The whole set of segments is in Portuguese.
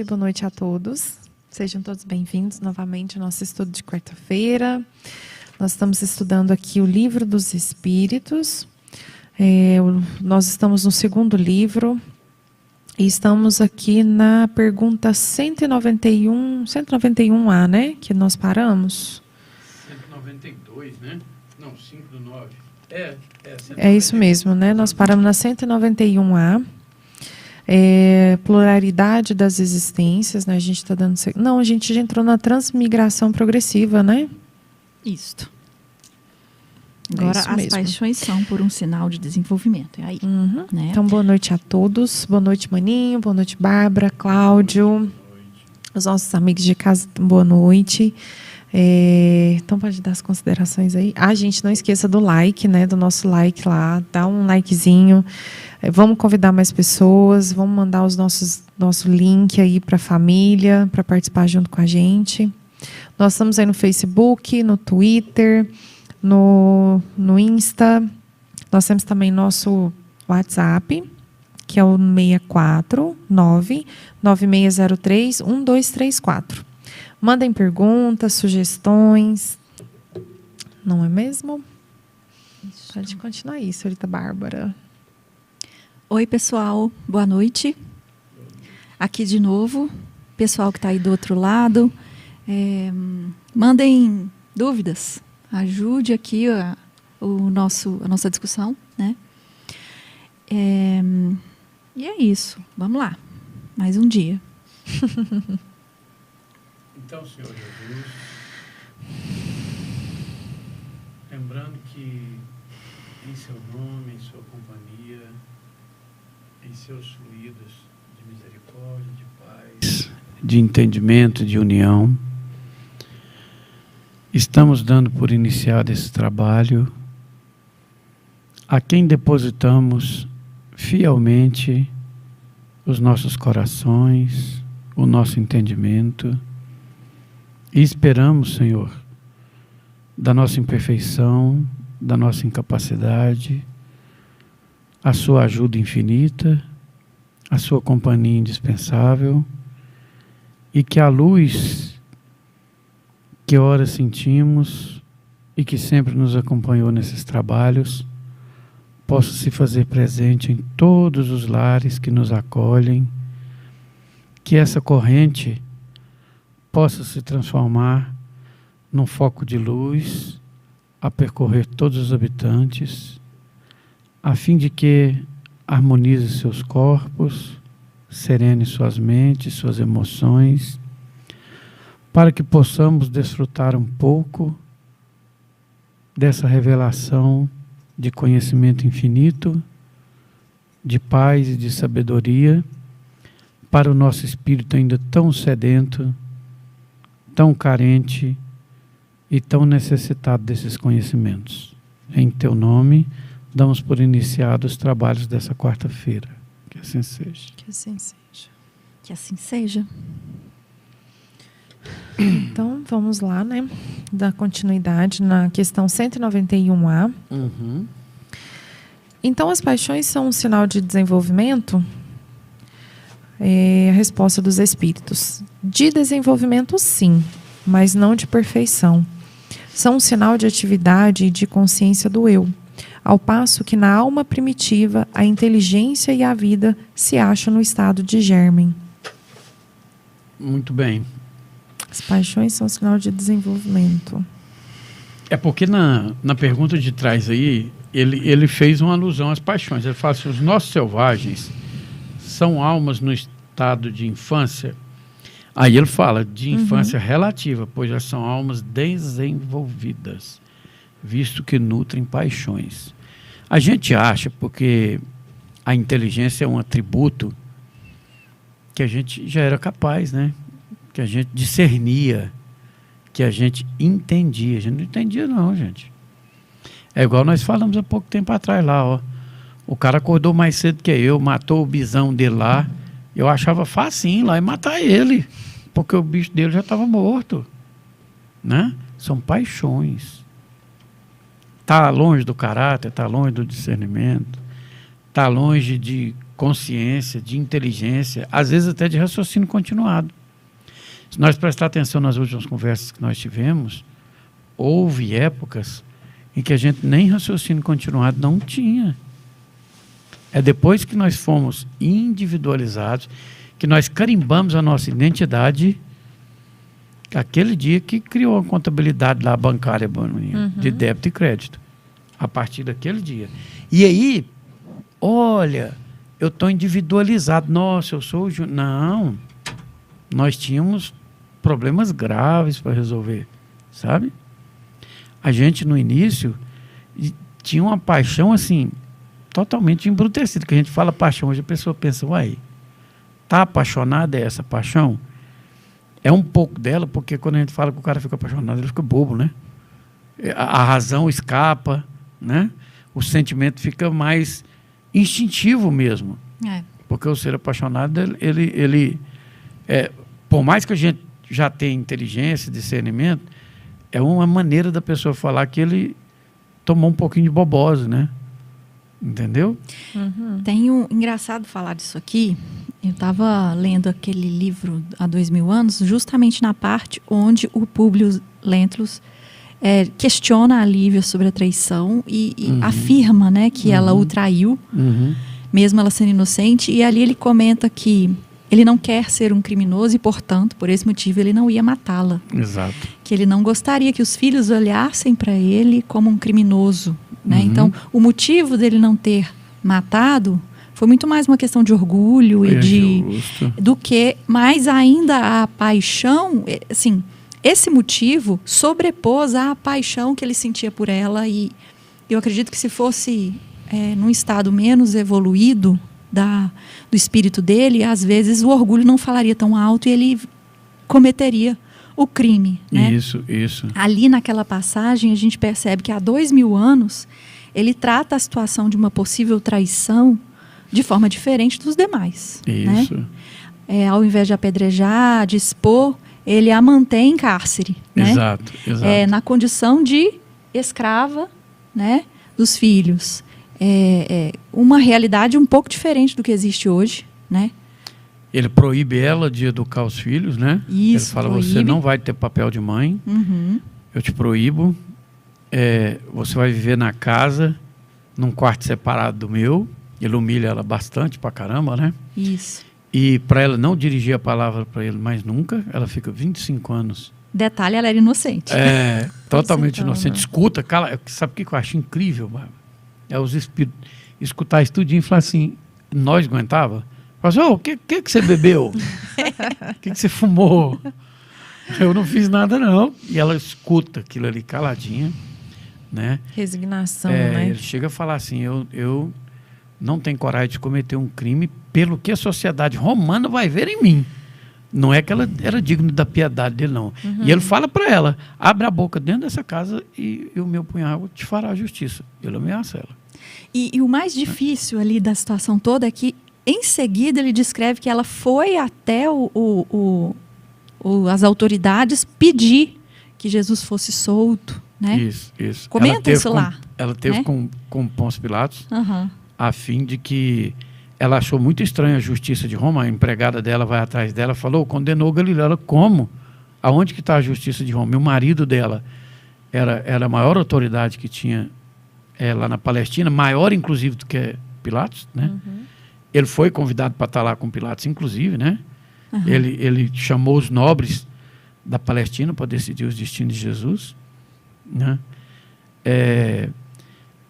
Boa noite a todos. Sejam todos bem-vindos novamente ao nosso estudo de quarta-feira. Nós estamos estudando aqui o Livro dos Espíritos. Nós estamos no segundo livro e estamos aqui na pergunta 191A, né? Que nós paramos. 192, né? Não, 5 do 9. É isso mesmo, né? Nós paramos na 191A. Pluralidade das existências, né? A gente está dando. Não, a gente já entrou na transmigração progressiva, né? Isto. Agora as mesmo. paixões são por um sinal de desenvolvimento. É aí. Né? Então, boa noite a todos. Boa noite, Maninho. Boa noite, Bárbara, Cláudio. Os nossos amigos de casa, boa noite. Então, pode dar as considerações aí. Gente, não esqueça do like, né? Do nosso like lá. Dá um likezinho. Vamos convidar mais pessoas. Vamos mandar nosso link aí para a família, para participar junto com a gente. Nós estamos aí no Facebook, no Twitter, no Insta. Nós temos também nosso WhatsApp, que é o 649-9603-1234. Mandem perguntas, sugestões. Não é mesmo? Isso. Pode continuar aí, senhorita Bárbara. Oi, pessoal. Boa noite. Aqui de novo. Pessoal que está aí do outro lado. Mandem dúvidas. ajude aqui a nossa discussão, né? E é isso. Vamos lá. Mais um dia. Então, Senhor Jesus, lembrando que em seu nome, em sua companhia, em seus fluidos de misericórdia, de paz, de entendimento, de união, estamos dando por iniciado esse trabalho a quem depositamos fielmente os nossos corações, o nosso entendimento, e esperamos, Senhor, da nossa imperfeição, da nossa incapacidade, a sua ajuda infinita, a sua companhia indispensável, e que a luz que ora sentimos e que sempre nos acompanhou nesses trabalhos possa se fazer presente em todos os lares que nos acolhem, que essa corrente possa se transformar num foco de luz a percorrer todos os habitantes, a fim de que harmonize seus corpos, serene suas mentes, suas emoções, para que possamos desfrutar um pouco dessa revelação de conhecimento infinito, de paz e de sabedoria, para o nosso espírito ainda tão sedento, tão carente e tão necessitado desses conhecimentos. Em teu nome, damos por iniciados os trabalhos dessa quarta-feira. Que assim seja. Que assim seja. Que assim seja. Então, vamos lá, né? Dar continuidade na questão 191A. Então, as paixões são um sinal de desenvolvimento? A resposta dos espíritos. De desenvolvimento, sim, mas não de perfeição. São um sinal de atividade e de consciência do eu, ao passo que na alma primitiva a inteligência e a vida se acham no estado de germen. Muito bem. As paixões são um sinal de desenvolvimento. É porque na pergunta de trás aí, ele fez uma alusão às paixões. Ele fala assim, os nossos selvagens são almas no estado de infância. Aí ele fala de infância relativa, pois já são almas desenvolvidas, visto que nutrem paixões. A gente acha, porque a inteligência é um atributo que a gente já era capaz, né? Que a gente discernia, que a gente entendia. A gente não entendia não, gente. É igual nós falamos há pouco tempo atrás lá, ó. O cara acordou mais cedo que eu, matou o bisão dele lá. Eu achava facinho lá e matar ele, porque o bicho dele já estava morto, né? São paixões. Está longe do caráter, está longe do discernimento, está longe de consciência, de inteligência, às vezes até de raciocínio continuado. Se nós prestar atenção nas últimas conversas que nós tivemos, houve épocas em que a gente nem raciocínio continuado não tinha. É depois que nós fomos individualizados, que nós carimbamos a nossa identidade, aquele dia que criou a contabilidade lá bancária, de débito e crédito. A partir daquele dia. E aí, olha, eu estou individualizado. Nossa, eu sou o... Não. Nós tínhamos problemas graves para resolver, sabe? A gente, no início, tinha uma paixão, assim, totalmente embrutecida. Que a gente fala paixão, hoje a pessoa pensa, uai, tá apaixonada é essa paixão? É um pouco dela, porque quando a gente fala que o cara fica apaixonado, ele fica bobo, né? A razão escapa, né? O sentimento fica mais instintivo mesmo. Porque o ser apaixonado, ele por mais que a gente já tenha inteligência, discernimento, é uma maneira da pessoa falar que ele tomou um pouquinho de bobose, né? Entendeu? Tem engraçado falar disso aqui. Eu estava lendo aquele livro há 2000 anos, justamente na parte onde o Públio Lentulus questiona a Lívia sobre a traição e afirma, né, que ela o traiu, mesmo ela sendo inocente. E ali ele comenta que ele não quer ser um criminoso e, portanto, por esse motivo, ele não ia matá-la. Exato. Que ele não gostaria que os filhos olhassem para ele como um criminoso, né? Uhum. Então, o motivo dele não ter matado foi muito mais uma questão de orgulho do que, mais ainda, a paixão, assim, esse motivo sobrepôs a paixão que ele sentia por ela, e eu acredito que se fosse num estado menos evoluído do espírito dele, às vezes o orgulho não falaria tão alto e ele cometeria o crime, né? Isso. Ali naquela passagem a gente percebe que há 2000 anos ele trata a situação de uma possível traição de forma diferente dos demais. Isso. Né? Ao invés de apedrejar, de expor, ele a mantém em cárcere. Exato. Né? Na condição de escrava, né, dos filhos. Uma realidade um pouco diferente do que existe hoje, né? Ele proíbe ela de educar os filhos, né? Isso, ele fala, proíbe. Você não vai ter papel de mãe, eu te proíbo, você vai viver na casa, num quarto separado do meu. Ele humilha ela bastante pra caramba, né? Isso. E para ela não dirigir a palavra para ele mais nunca, ela fica 25 anos. Detalhe, ela era inocente. Totalmente inocente. Escuta, cala. Sabe o que eu acho incrível, Bárbara? Os espíritos escutar isso tudinho e falar assim, nós aguentava? Fala assim, o que você bebeu? O que você fumou? Eu não fiz nada, não. E ela escuta aquilo ali caladinha, né? Resignação, né? Ele chega a falar assim, eu não tenho coragem de cometer um crime pelo que a sociedade romana vai ver em mim. Não é que ela era digna da piedade dele, não. E ele fala para ela, abre a boca dentro dessa casa e o meu punhal te fará a justiça. Ele ameaça ela. E o mais difícil ali da situação toda é que, em seguida, ele descreve que ela foi até as autoridades pedir que Jesus fosse solto, né? Isso. Comenta isso lá. Ela teve, né, com Pôncio Pilatos, a fim de que ela achou muito estranha a justiça de Roma. A empregada dela vai atrás dela, falou, condenou Galileu. Ela, como? Aonde que está a justiça de Roma? E o marido dela era a maior autoridade que tinha lá na Palestina, maior inclusive do que Pilatos, né? Ele foi convidado para estar lá com Pilatos, inclusive, né? Ele chamou os nobres da Palestina para decidir os destinos de Jesus, né?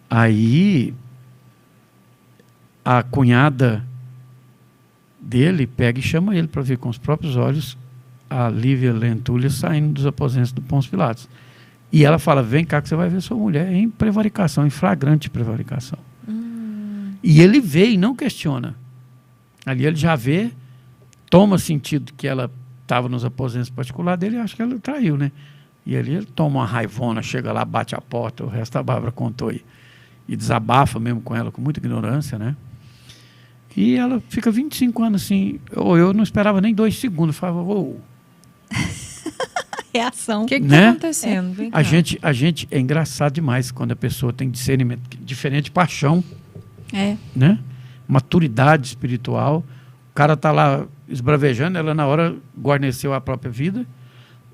Aí a cunhada dele pega e chama ele para ver com os próprios olhos a Lívia Lentulha saindo dos aposentos do Pôncio Pilatos. E ela fala, vem cá que você vai ver sua mulher em prevaricação, em flagrante prevaricação. E ele vê e não questiona. Ali ele já vê, toma sentido que ela estava nos aposentos particulares dele e acha que ela traiu, né? E ali ele toma uma raivona, chega lá, bate a porta, o resto a Bárbara contou aí. E desabafa mesmo com ela, com muita ignorância, né? E ela fica 25 anos assim, eu não esperava nem 2 segundos, eu falava, reação. O que né? está acontecendo? Vem cá. A gente é engraçado demais quando a pessoa tem discernimento, diferente paixão, né? Maturidade espiritual. O cara está lá esbravejando, ela na hora guarneceu a própria vida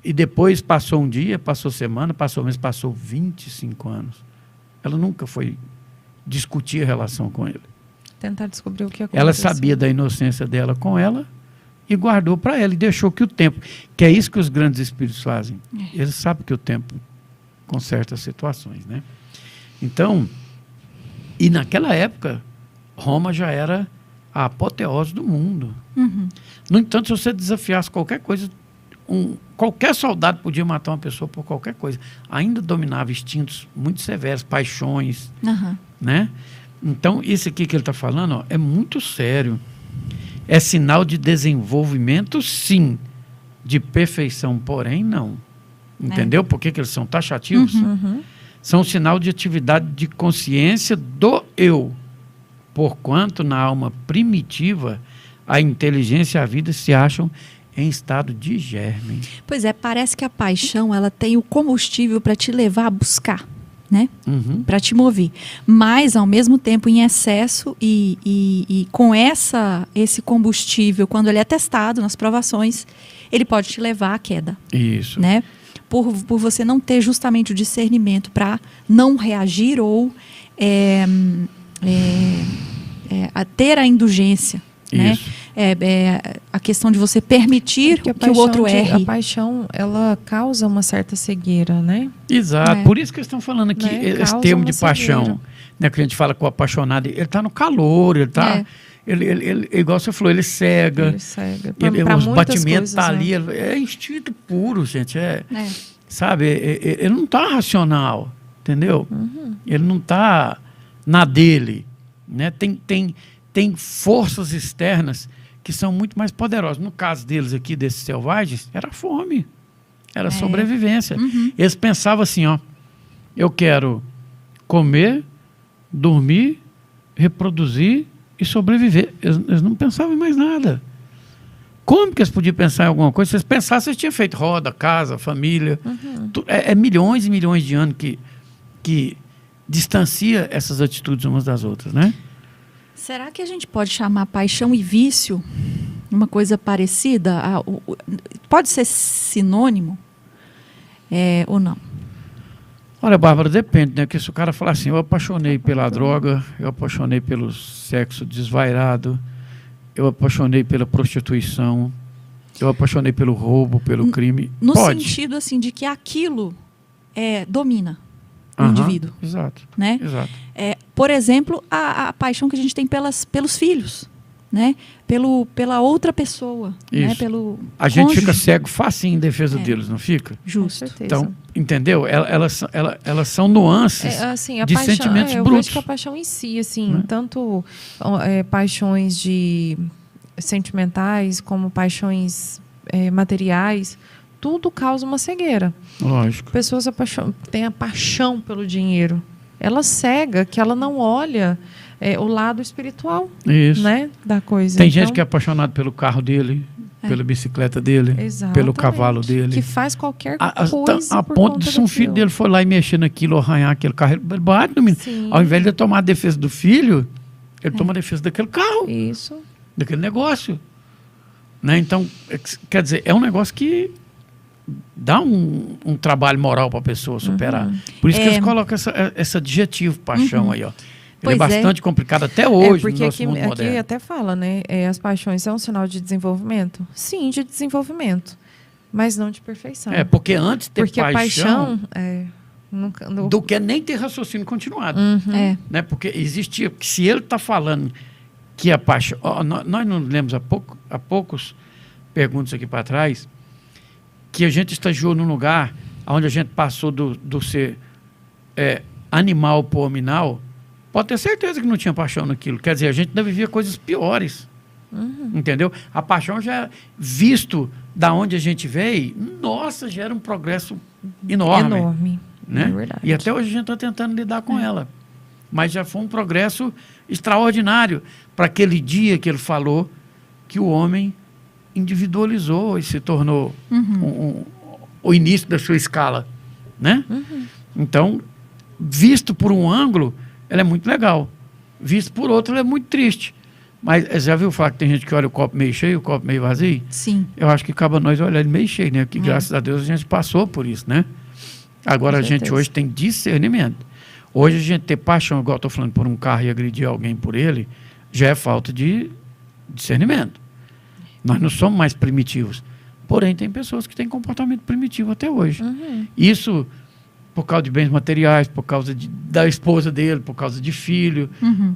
e depois passou um dia, passou semana, passou mês, passou 25 anos. Ela nunca foi discutir a relação com ele. Tentar descobrir o que aconteceu. Ela sabia da inocência dela com ela e guardou para ela e deixou que o tempo, que é isso que os grandes espíritos fazem. Eles sabem que o tempo conserta as situações, né? Então, e naquela época, Roma já era a apoteose do mundo. No entanto, se você desafiasse qualquer coisa, qualquer soldado podia matar uma pessoa por qualquer coisa. Ainda dominava instintos muito severos, paixões, né? Então, isso aqui que ele está falando, é muito sério. É sinal de desenvolvimento, sim. De perfeição, porém, não. Entendeu? Por que eles são taxativos? São sinal de atividade de consciência do eu. Porquanto, na alma primitiva, a inteligência e a vida se acham em estado de germe. Pois é, parece que a paixão ela tem o combustível para te levar a buscar, né? Para te mover. Mas, ao mesmo tempo, em excesso e com esse combustível, quando ele é testado nas provações, ele pode te levar à queda. Isso. Né? Por você não ter justamente o discernimento para não reagir ou a ter a indulgência. Né? a questão de você permitir Porque que o outro erre. A paixão, ela causa uma certa cegueira, né? Exato. Por isso que eles estão falando aqui, Né? esse Causa termo uma de paixão, cegueira. né, que a gente fala com o apaixonado, ele está no calor, ele está... Ele, igual você falou, ele cega. Ele cega. Os muitas batimentos coisas, tá né? ali. É instinto puro, gente. Sabe? Ele não está racional, entendeu? Ele não está na dele. Né? Tem forças externas que são muito mais poderosas. No caso deles aqui, desses selvagens, era fome. Era sobrevivência. Eles pensavam assim, ó, eu quero comer, dormir, reproduzir e sobreviver. Eles não pensavam em mais nada. Como que eles podiam pensar em alguma coisa? Se eles pensassem, eles tinham feito roda, casa, família. É milhões e milhões de anos que distancia essas atitudes umas das outras, né? Será que a gente pode chamar paixão e vício uma coisa parecida? Pode ser sinônimo? Ou não? Olha, Bárbara, depende, né? Porque se o cara falar assim, eu apaixonei pela droga, eu apaixonei pelo sexo desvairado, eu apaixonei pela prostituição, eu apaixonei pelo roubo, pelo crime. No pode. sentido, assim, de que aquilo domina o indivíduo. Exato. Né? Exato. Por exemplo, a paixão que a gente tem pelos filhos, né? Pela outra pessoa. Né? Pelo a gente cônjuge. fica cego facinho em defesa deles, não fica? Justo. Com certeza. Então, entendeu? Elas são nuances assim, de paixão, sentimentos eu brutos. vejo que a paixão em si, assim, tanto paixões sentimentais como paixões materiais, tudo causa uma cegueira. Lógico. Pessoas têm a paixão pelo dinheiro. Ela cega, que ela não olha o lado espiritual, Isso. né, da coisa. Tem gente que é apaixonado pelo carro dele, pela bicicleta dele, pelo cavalo dele. Que faz qualquer coisa a ponto de se um filho dele for lá e mexer naquilo, arranhar aquele carro, ele bate no menino. Sim. Ao invés de tomar a defesa do filho, ele toma a defesa daquele carro, Isso. daquele negócio. Né? Então, quer dizer, é um negócio que dá um trabalho moral para a pessoa superar. Por isso que eles colocam esse adjetivo, paixão aí, ó. Ele é bastante complicado até hoje porque no nosso mundo moderno. aqui até fala, né? As paixões são um sinal de desenvolvimento? Sim, de desenvolvimento. Mas não de perfeição. Porque antes de ter porque paixão... nunca, do que nem ter raciocínio continuado. Né? Porque existia... Se ele está falando que a paixão... nós não lemos há poucos perguntas aqui para trás que a gente estagiou num lugar onde a gente passou do ser animal para hominal. Pode ter certeza que não tinha paixão naquilo. Quer dizer, a gente ainda vivia coisas piores. Entendeu? A paixão já, visto da onde a gente veio, nossa, já era um progresso enorme. Enorme. Né? É verdade. E até hoje a gente está tentando lidar com ela. Mas já foi um progresso extraordinário para aquele dia que ele falou que o homem individualizou e se tornou o início da sua escala. Né? Então, visto por um ângulo, ela é muito legal. Visto por outro, ela é muito triste. Mas já viu falar que tem gente que olha o copo meio cheio e o copo meio vazio? Sim. Eu acho que cabe a nós olhar ele meio cheio, né? Porque graças a Deus a gente passou por isso, né? Agora a gente hoje tem discernimento. Hoje a gente ter paixão, igual eu estou falando, por um carro e agredir alguém por ele, já é falta de discernimento. Nós não somos mais primitivos. Porém, tem pessoas que têm comportamento primitivo até hoje. Isso... por causa de bens materiais, por causa da esposa dele, por causa de filho,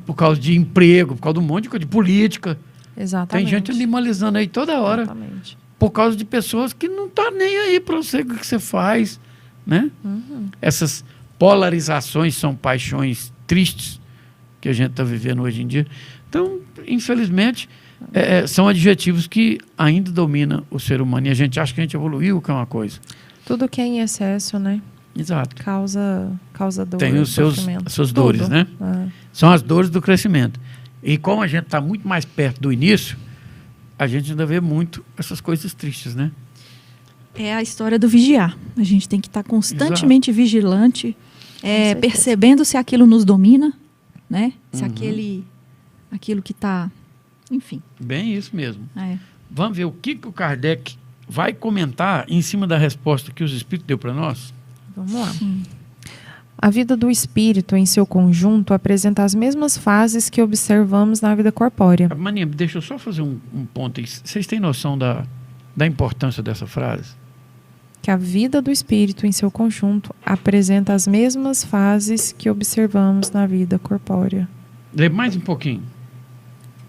por causa de emprego, por causa de um monte de coisa, de política. Exatamente. Tem gente animalizando aí toda hora. Exatamente. Por causa de pessoas que não estão nem aí para você, o que você faz. Né? Essas polarizações são paixões tristes que a gente está vivendo hoje em dia. Então, infelizmente, são adjetivos que ainda dominam o ser humano. E a gente acha que a gente evoluiu, que é uma coisa. Tudo que é em excesso, né? Exato. Causa dor. Tem as suas dores, né? São as dores do crescimento. E como a gente está muito mais perto do início, a gente ainda vê muito essas coisas tristes, né? É a história do vigiar. A gente tem que estar constantemente vigilante, percebendo se aquilo nos domina, né? Se aquilo que está... Enfim. Bem isso mesmo. Vamos ver o que o Kardec vai comentar em cima da resposta que os Espíritos deu para nós? Vamos lá. A vida do espírito, em seu conjunto, apresenta as mesmas fases que observamos na vida corpórea. Maninha, deixa eu só fazer um ponto aí. Vocês têm noção da importância dessa frase? Que a vida do espírito, em seu conjunto, apresenta as mesmas fases que observamos na vida corpórea. Lê mais um pouquinho.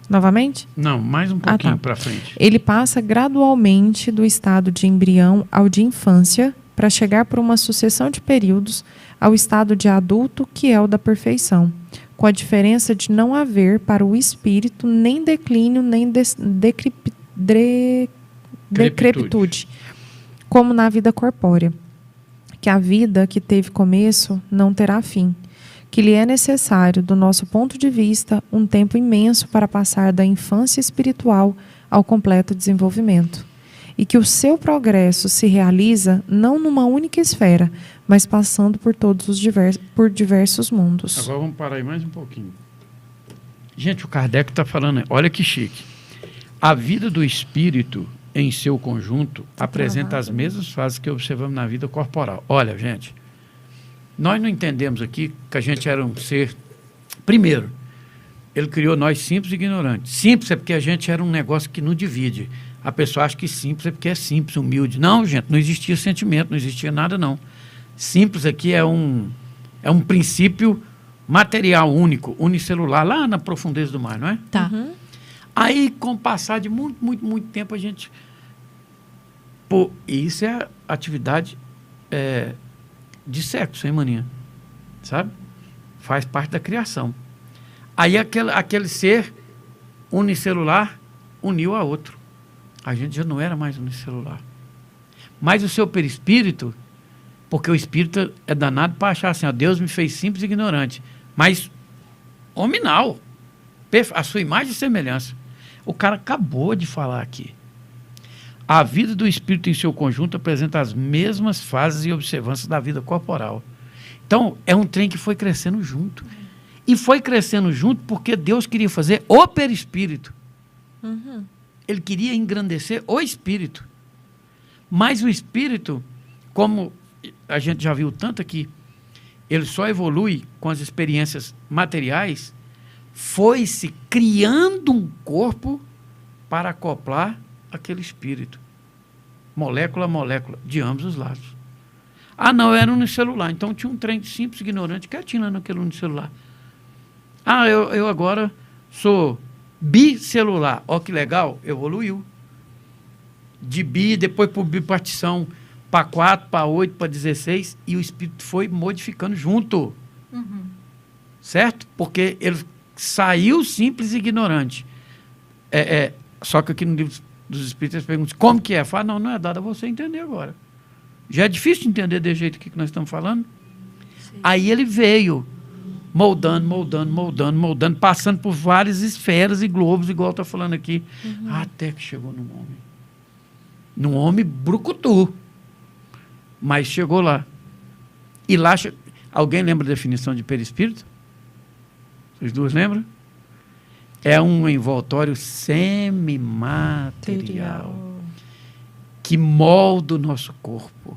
Novamente? Não, mais um pouquinho tá. para frente. Ele passa gradualmente do estado de embrião ao de infância, para chegar por uma sucessão de períodos ao estado de adulto, que é o da perfeição, com a diferença de não haver para o espírito nem declínio, nem decrepitude, como na vida corpórea, que a vida que teve começo não terá fim, que lhe é necessário, do nosso ponto de vista, um tempo imenso para passar da infância espiritual ao completo desenvolvimento, e que o seu progresso se realiza não numa única esfera, mas passando por todos os diversos mundos. Agora vamos parar aí mais um pouquinho. Gente, o Kardec está falando, olha que chique. A vida do espírito, em seu conjunto, apresenta as mesmas fases que observamos na vida corporal. Olha, gente, nós não entendemos aqui que a gente era um ser... Primeiro, ele criou nós simples e ignorantes. Simples é porque a gente era um negócio que não divide. A pessoa acha que simples é porque é simples, humilde. Não, gente, não existia sentimento, não existia nada, não. Simples aqui é um princípio material único, unicelular, lá na profundeza do mar, não é? Tá. Uhum. Aí, com o passar de muito tempo, a gente... Pô, isso é atividade de sexo, hein, maninha? Sabe? Faz parte da criação. Aí, aquele ser unicelular uniu a outro. A gente já não era mais unicelular. Mas o seu perispírito, porque o espírito é danado para achar assim, ó, Deus me fez simples e ignorante, mas hominal, a sua imagem e semelhança. O cara acabou de falar aqui. A vida do espírito em seu conjunto apresenta as mesmas fases e observâncias da vida corporal. Então, é um trem que foi crescendo junto. E foi crescendo junto porque Deus queria fazer o perispírito. Uhum. Ele queria engrandecer o espírito. Mas o espírito, como a gente já viu tanto aqui, ele só evolui com as experiências materiais, foi-se criando um corpo para acoplar aquele espírito. Molécula a molécula, de ambos os lados. Ah, não, era unicelular. Então tinha um trem simples, ignorante, quietinho lá naquele unicelular. Ah, eu agora sou bicelular. Ó, que legal, evoluiu. De bi, depois por bipartição, para 4, para 8, para 16, e o espírito foi modificando junto. Uhum. Certo? Porque ele saiu simples e ignorante. Só que aqui no livro dos espíritos eles perguntam, como que é? Fala, não é dado a você entender agora. Já é difícil de entender desse jeito que nós estamos falando. Sim. Aí ele veio moldando, passando por várias esferas e globos, igual está falando aqui, até que chegou num homem. Num homem brucutu. Mas chegou lá. E lá, alguém lembra da definição de perispírito? Vocês duas lembram? É um envoltório semimaterial que molda o nosso corpo.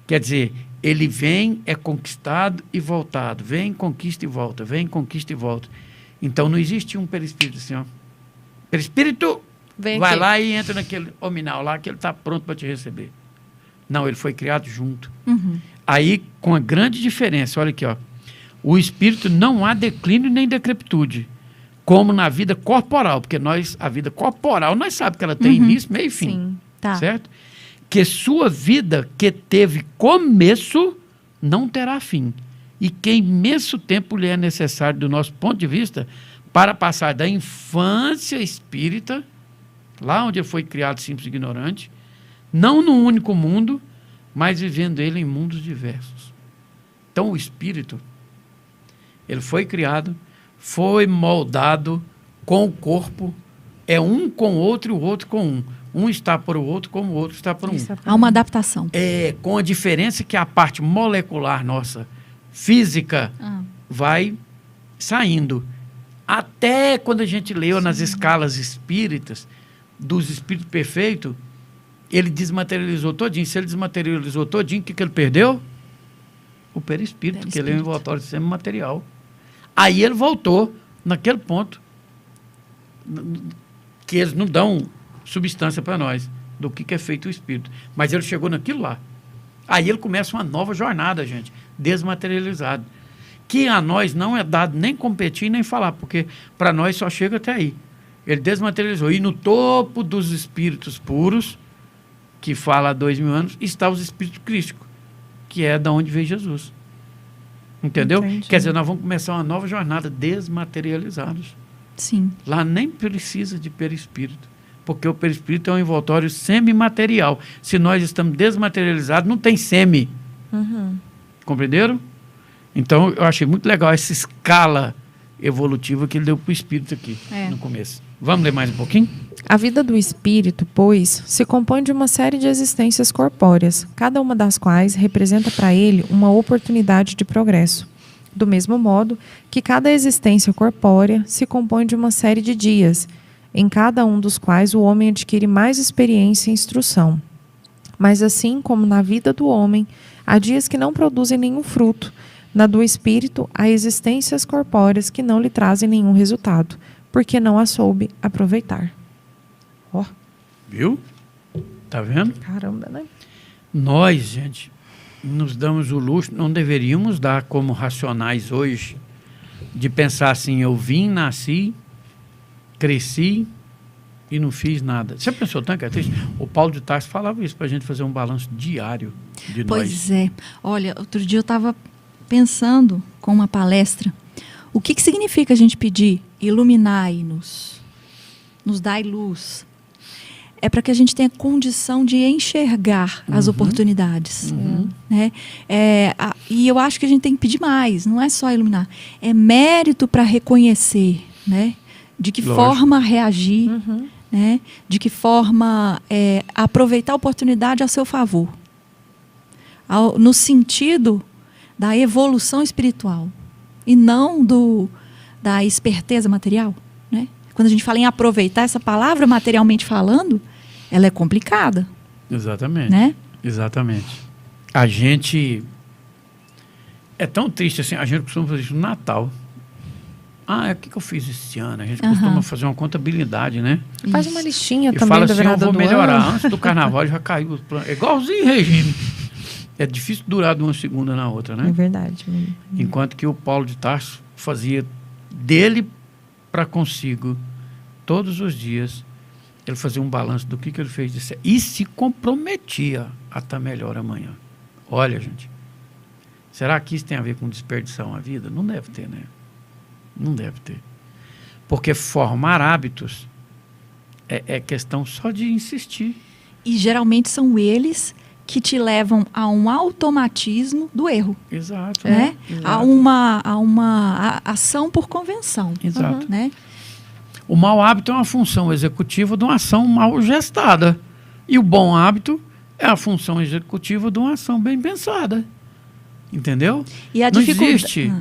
Quer dizer, ele vem, é conquistado e voltado. Vem, conquista e volta. Vem, conquista e volta. Então, não existe um perispírito assim, ó. Perispírito, vai aqui lá e entra naquele hominal lá, que ele está pronto para te receber. Não, ele foi criado junto. Uhum. Aí, com a grande diferença, olha aqui, ó. O espírito não há declínio nem decrepitude, como na vida corporal, porque a vida corporal, nós sabemos que ela tem início, meio e fim. Sim. Tá. Certo? Que sua vida que teve começo não terá fim. E que imenso tempo lhe é necessário, do nosso ponto de vista, para passar da infância espírita, lá onde ele foi criado simples e ignorante, não num único mundo, mas vivendo ele em mundos diversos. Então o espírito, ele foi criado, foi moldado com o corpo, é um com o outro e o outro com um. Um está para o outro como o outro está para um. Há uma adaptação. Com a diferença que a parte molecular nossa, física, vai saindo. Até quando a gente leu nas escalas espíritas, dos espíritos perfeitos, ele desmaterializou todinho. Se ele desmaterializou todinho, o que ele perdeu? o perispírito, que ele é um envoltório semimaterial. Aí ele voltou naquele ponto que eles não dão substância para nós do que é feito o espírito. Mas ele chegou naquilo lá. Aí ele começa uma nova jornada, gente, desmaterializado. Que a nós não é dado nem competir, nem falar, porque para nós só chega até aí. Ele desmaterializou. E no topo dos espíritos puros, que fala há 2000 anos, está os espíritos crísticos, que é da onde veio Jesus. Entendeu? Entendi. Quer dizer, nós vamos começar uma nova jornada desmaterializados. Sim. Lá nem precisa de perispírito, porque o perispírito é um envoltório semimaterial. Se nós estamos desmaterializados, não tem semi. Compreenderam? Então, eu achei muito legal essa escala evolutiva que ele deu para o espírito aqui no começo. Vamos ler mais um pouquinho? A vida do espírito, pois, se compõe de uma série de existências corpóreas, cada uma das quais representa para ele uma oportunidade de progresso. Do mesmo modo que cada existência corpórea se compõe de uma série de dias, em cada um dos quais o homem adquire mais experiência e instrução. Mas assim como na vida do homem, há dias que não produzem nenhum fruto, na do espírito há existências corpóreas que não lhe trazem nenhum resultado, porque não a soube aproveitar. Ó, Viu? Tá vendo? caramba, né? Nós, gente, nos damos o luxo, não deveríamos dar como racionais hoje, de pensar assim, eu vim, nasci, cresci e não fiz nada. Você pensou tanto que é triste? O Paulo de Tarso falava isso para a gente fazer um balanço diário de nós. Pois é. Olha, outro dia eu estava pensando com uma palestra, o que significa a gente pedir iluminai-nos, nos dai luz? É para que a gente tenha condição de enxergar as oportunidades. Né? E eu acho que a gente tem que pedir mais, não é só iluminar. É mérito para reconhecer, né? De que forma reagir, né? De que forma aproveitar a oportunidade a seu favor. No sentido da evolução espiritual e não da esperteza material. Né? Quando a gente fala em aproveitar, essa palavra materialmente falando, ela é complicada. Exatamente. Né? Exatamente. A gente... É tão triste assim, a gente costuma fazer isso no Natal. O que eu fiz esse ano? A gente costuma fazer uma contabilidade, né? Faz uma listinha E também fala da assim, eu virada vou do melhorar. ano. Antes do carnaval já caiu os planos. É igualzinho regime. É difícil durar de uma segunda na outra, né? É verdade. Enquanto que o Paulo de Tarso fazia dele para consigo, todos os dias, ele fazia um balanço do que ele fez de certo. E se comprometia a estar melhor amanhã. Olha, gente, será que isso tem a ver com desperdiçar uma vida? Não deve ter, né? Não deve ter. Porque formar hábitos é questão só de insistir. E geralmente são eles que te levam a um automatismo do erro. Exato. Né? Exato. A uma ação por convenção. Exato. Né? O mau hábito é uma função executiva de uma ação mal gestada. E o bom hábito é a função executiva de uma ação bem pensada. Entendeu? E a Não dificuldade... existe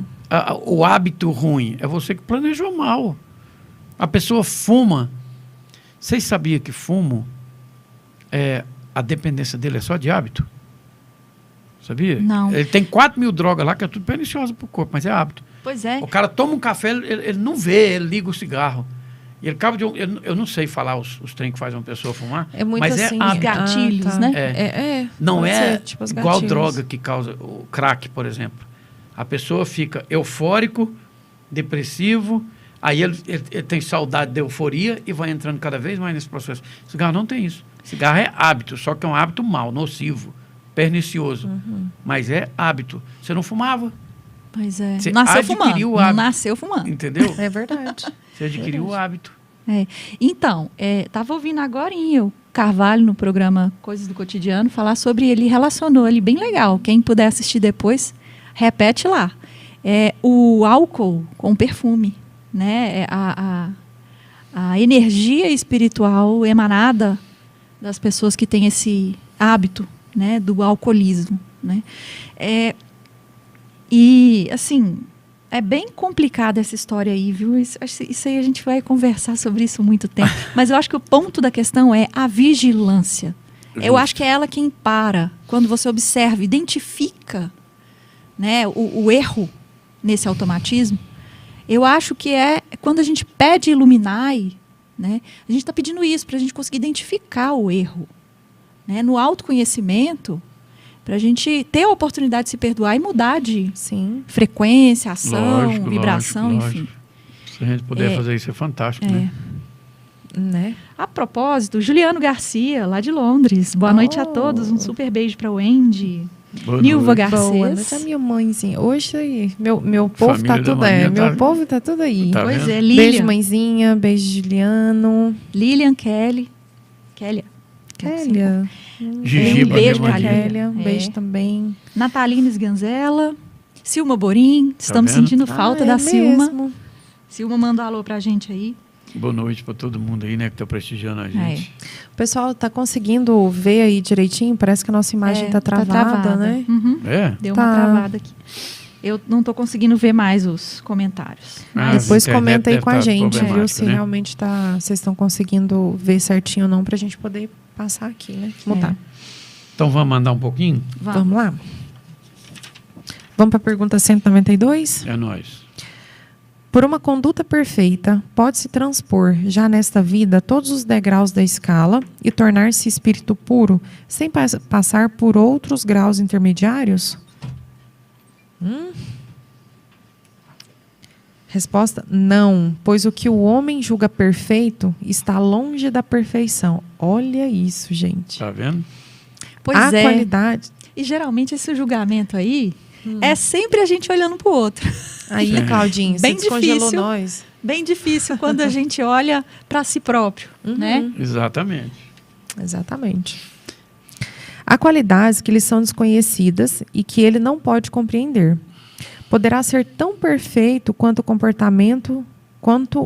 o hábito ruim. É você que planejou mal. A pessoa fuma. Vocês sabiam que fumo, a dependência dele é só de hábito? Sabia? Não. Ele tem 4.000 drogas lá que é tudo perniciosa para o corpo, mas é hábito. Pois é. O cara toma um café, ele não vê, ele liga o cigarro. E ele acaba de... Eu não sei falar os trem que faz uma pessoa fumar, É muito mas assim. é hábito. gatilhos, né? Não pode é ser, tipo os igual gatilhos. droga que causa o crack, por exemplo. A pessoa fica eufórico, depressivo, aí ele tem saudade da euforia e vai entrando cada vez mais nesse processo. Cigarro não tem isso. Cigarro é hábito, só que é um hábito mau, nocivo, pernicioso. Mas é hábito. Você não fumava, Pois é. Você Nasceu adquiriu fumando. o hábito. Nasceu fumando. entendeu? É verdade. Você adquiriu o hábito. Então, estava ouvindo agorinha o Carvalho no programa Coisas do Cotidiano falar sobre ele, relacionou ali, bem legal. Quem puder assistir depois, repete lá. O álcool com perfume, né? A energia espiritual emanada das pessoas que têm esse hábito, né, do alcoolismo, né? E, assim, é bem complicada essa história aí, viu? Isso aí a gente vai conversar sobre isso há muito tempo. Mas eu acho que o ponto da questão é a vigilância. Eu acho que é ela quem para, quando você observa, identifica, né, o erro nesse automatismo, eu acho que é quando a gente pede Iluminai, né, a gente está pedindo isso para a gente conseguir identificar o erro, né, no autoconhecimento, para a gente ter a oportunidade de se perdoar e mudar de frequência, ação, vibração, enfim. Se a gente puder fazer isso é fantástico, né? A propósito, Juliano Garcia, lá de Londres. Boa noite a todos. Um super beijo para o Wendy. Nilva Garcês. Boa noite a minha mãezinha. Hoje, meu povo tá tudo aí. Meu povo tá tudo aí. Tá Pois vendo? é, Lilian. Beijo, mãezinha. Beijo, Juliano. Lilian Kelly. Kélia. Gigi, Um beijo pra pra minha Kélia. Um beijo também. Natalina Sganzella. Silma Borim. Estamos vendo? sentindo falta da Silma. Mesmo. Silma manda um alô pra gente aí. Boa noite para todo mundo aí, né, que tá prestigiando a gente. O pessoal tá conseguindo ver aí direitinho? Parece que a nossa imagem tá travada, né? Uhum. É? Deu uma travada aqui. Eu não tô conseguindo ver mais os comentários. Ah, Depois internet comenta aí deve com a tá gente, viu? problemática, Se né? realmente vocês estão conseguindo ver certinho ou não, pra gente poder passar aqui, né? Mutar. Então vamos mandar um pouquinho? Vamos lá? Vamos para a pergunta 192? É nóis. Por uma conduta perfeita, pode-se transpor, já nesta vida, todos os degraus da escala e tornar-se espírito puro, sem passar por outros graus intermediários? Resposta: não, pois o que o homem julga perfeito está longe da perfeição. Olha isso, gente. Tá vendo? Pois A é. qualidade... E geralmente esse julgamento aí é sempre a gente olhando pro outro. Aí, Sim. Claudinho, Bem você descongelou difícil. nós. Bem difícil quando a gente olha para si próprio, né? Exatamente. Exatamente. Há qualidades que lhe são desconhecidas e que ele não pode compreender. Poderá ser tão perfeito quanto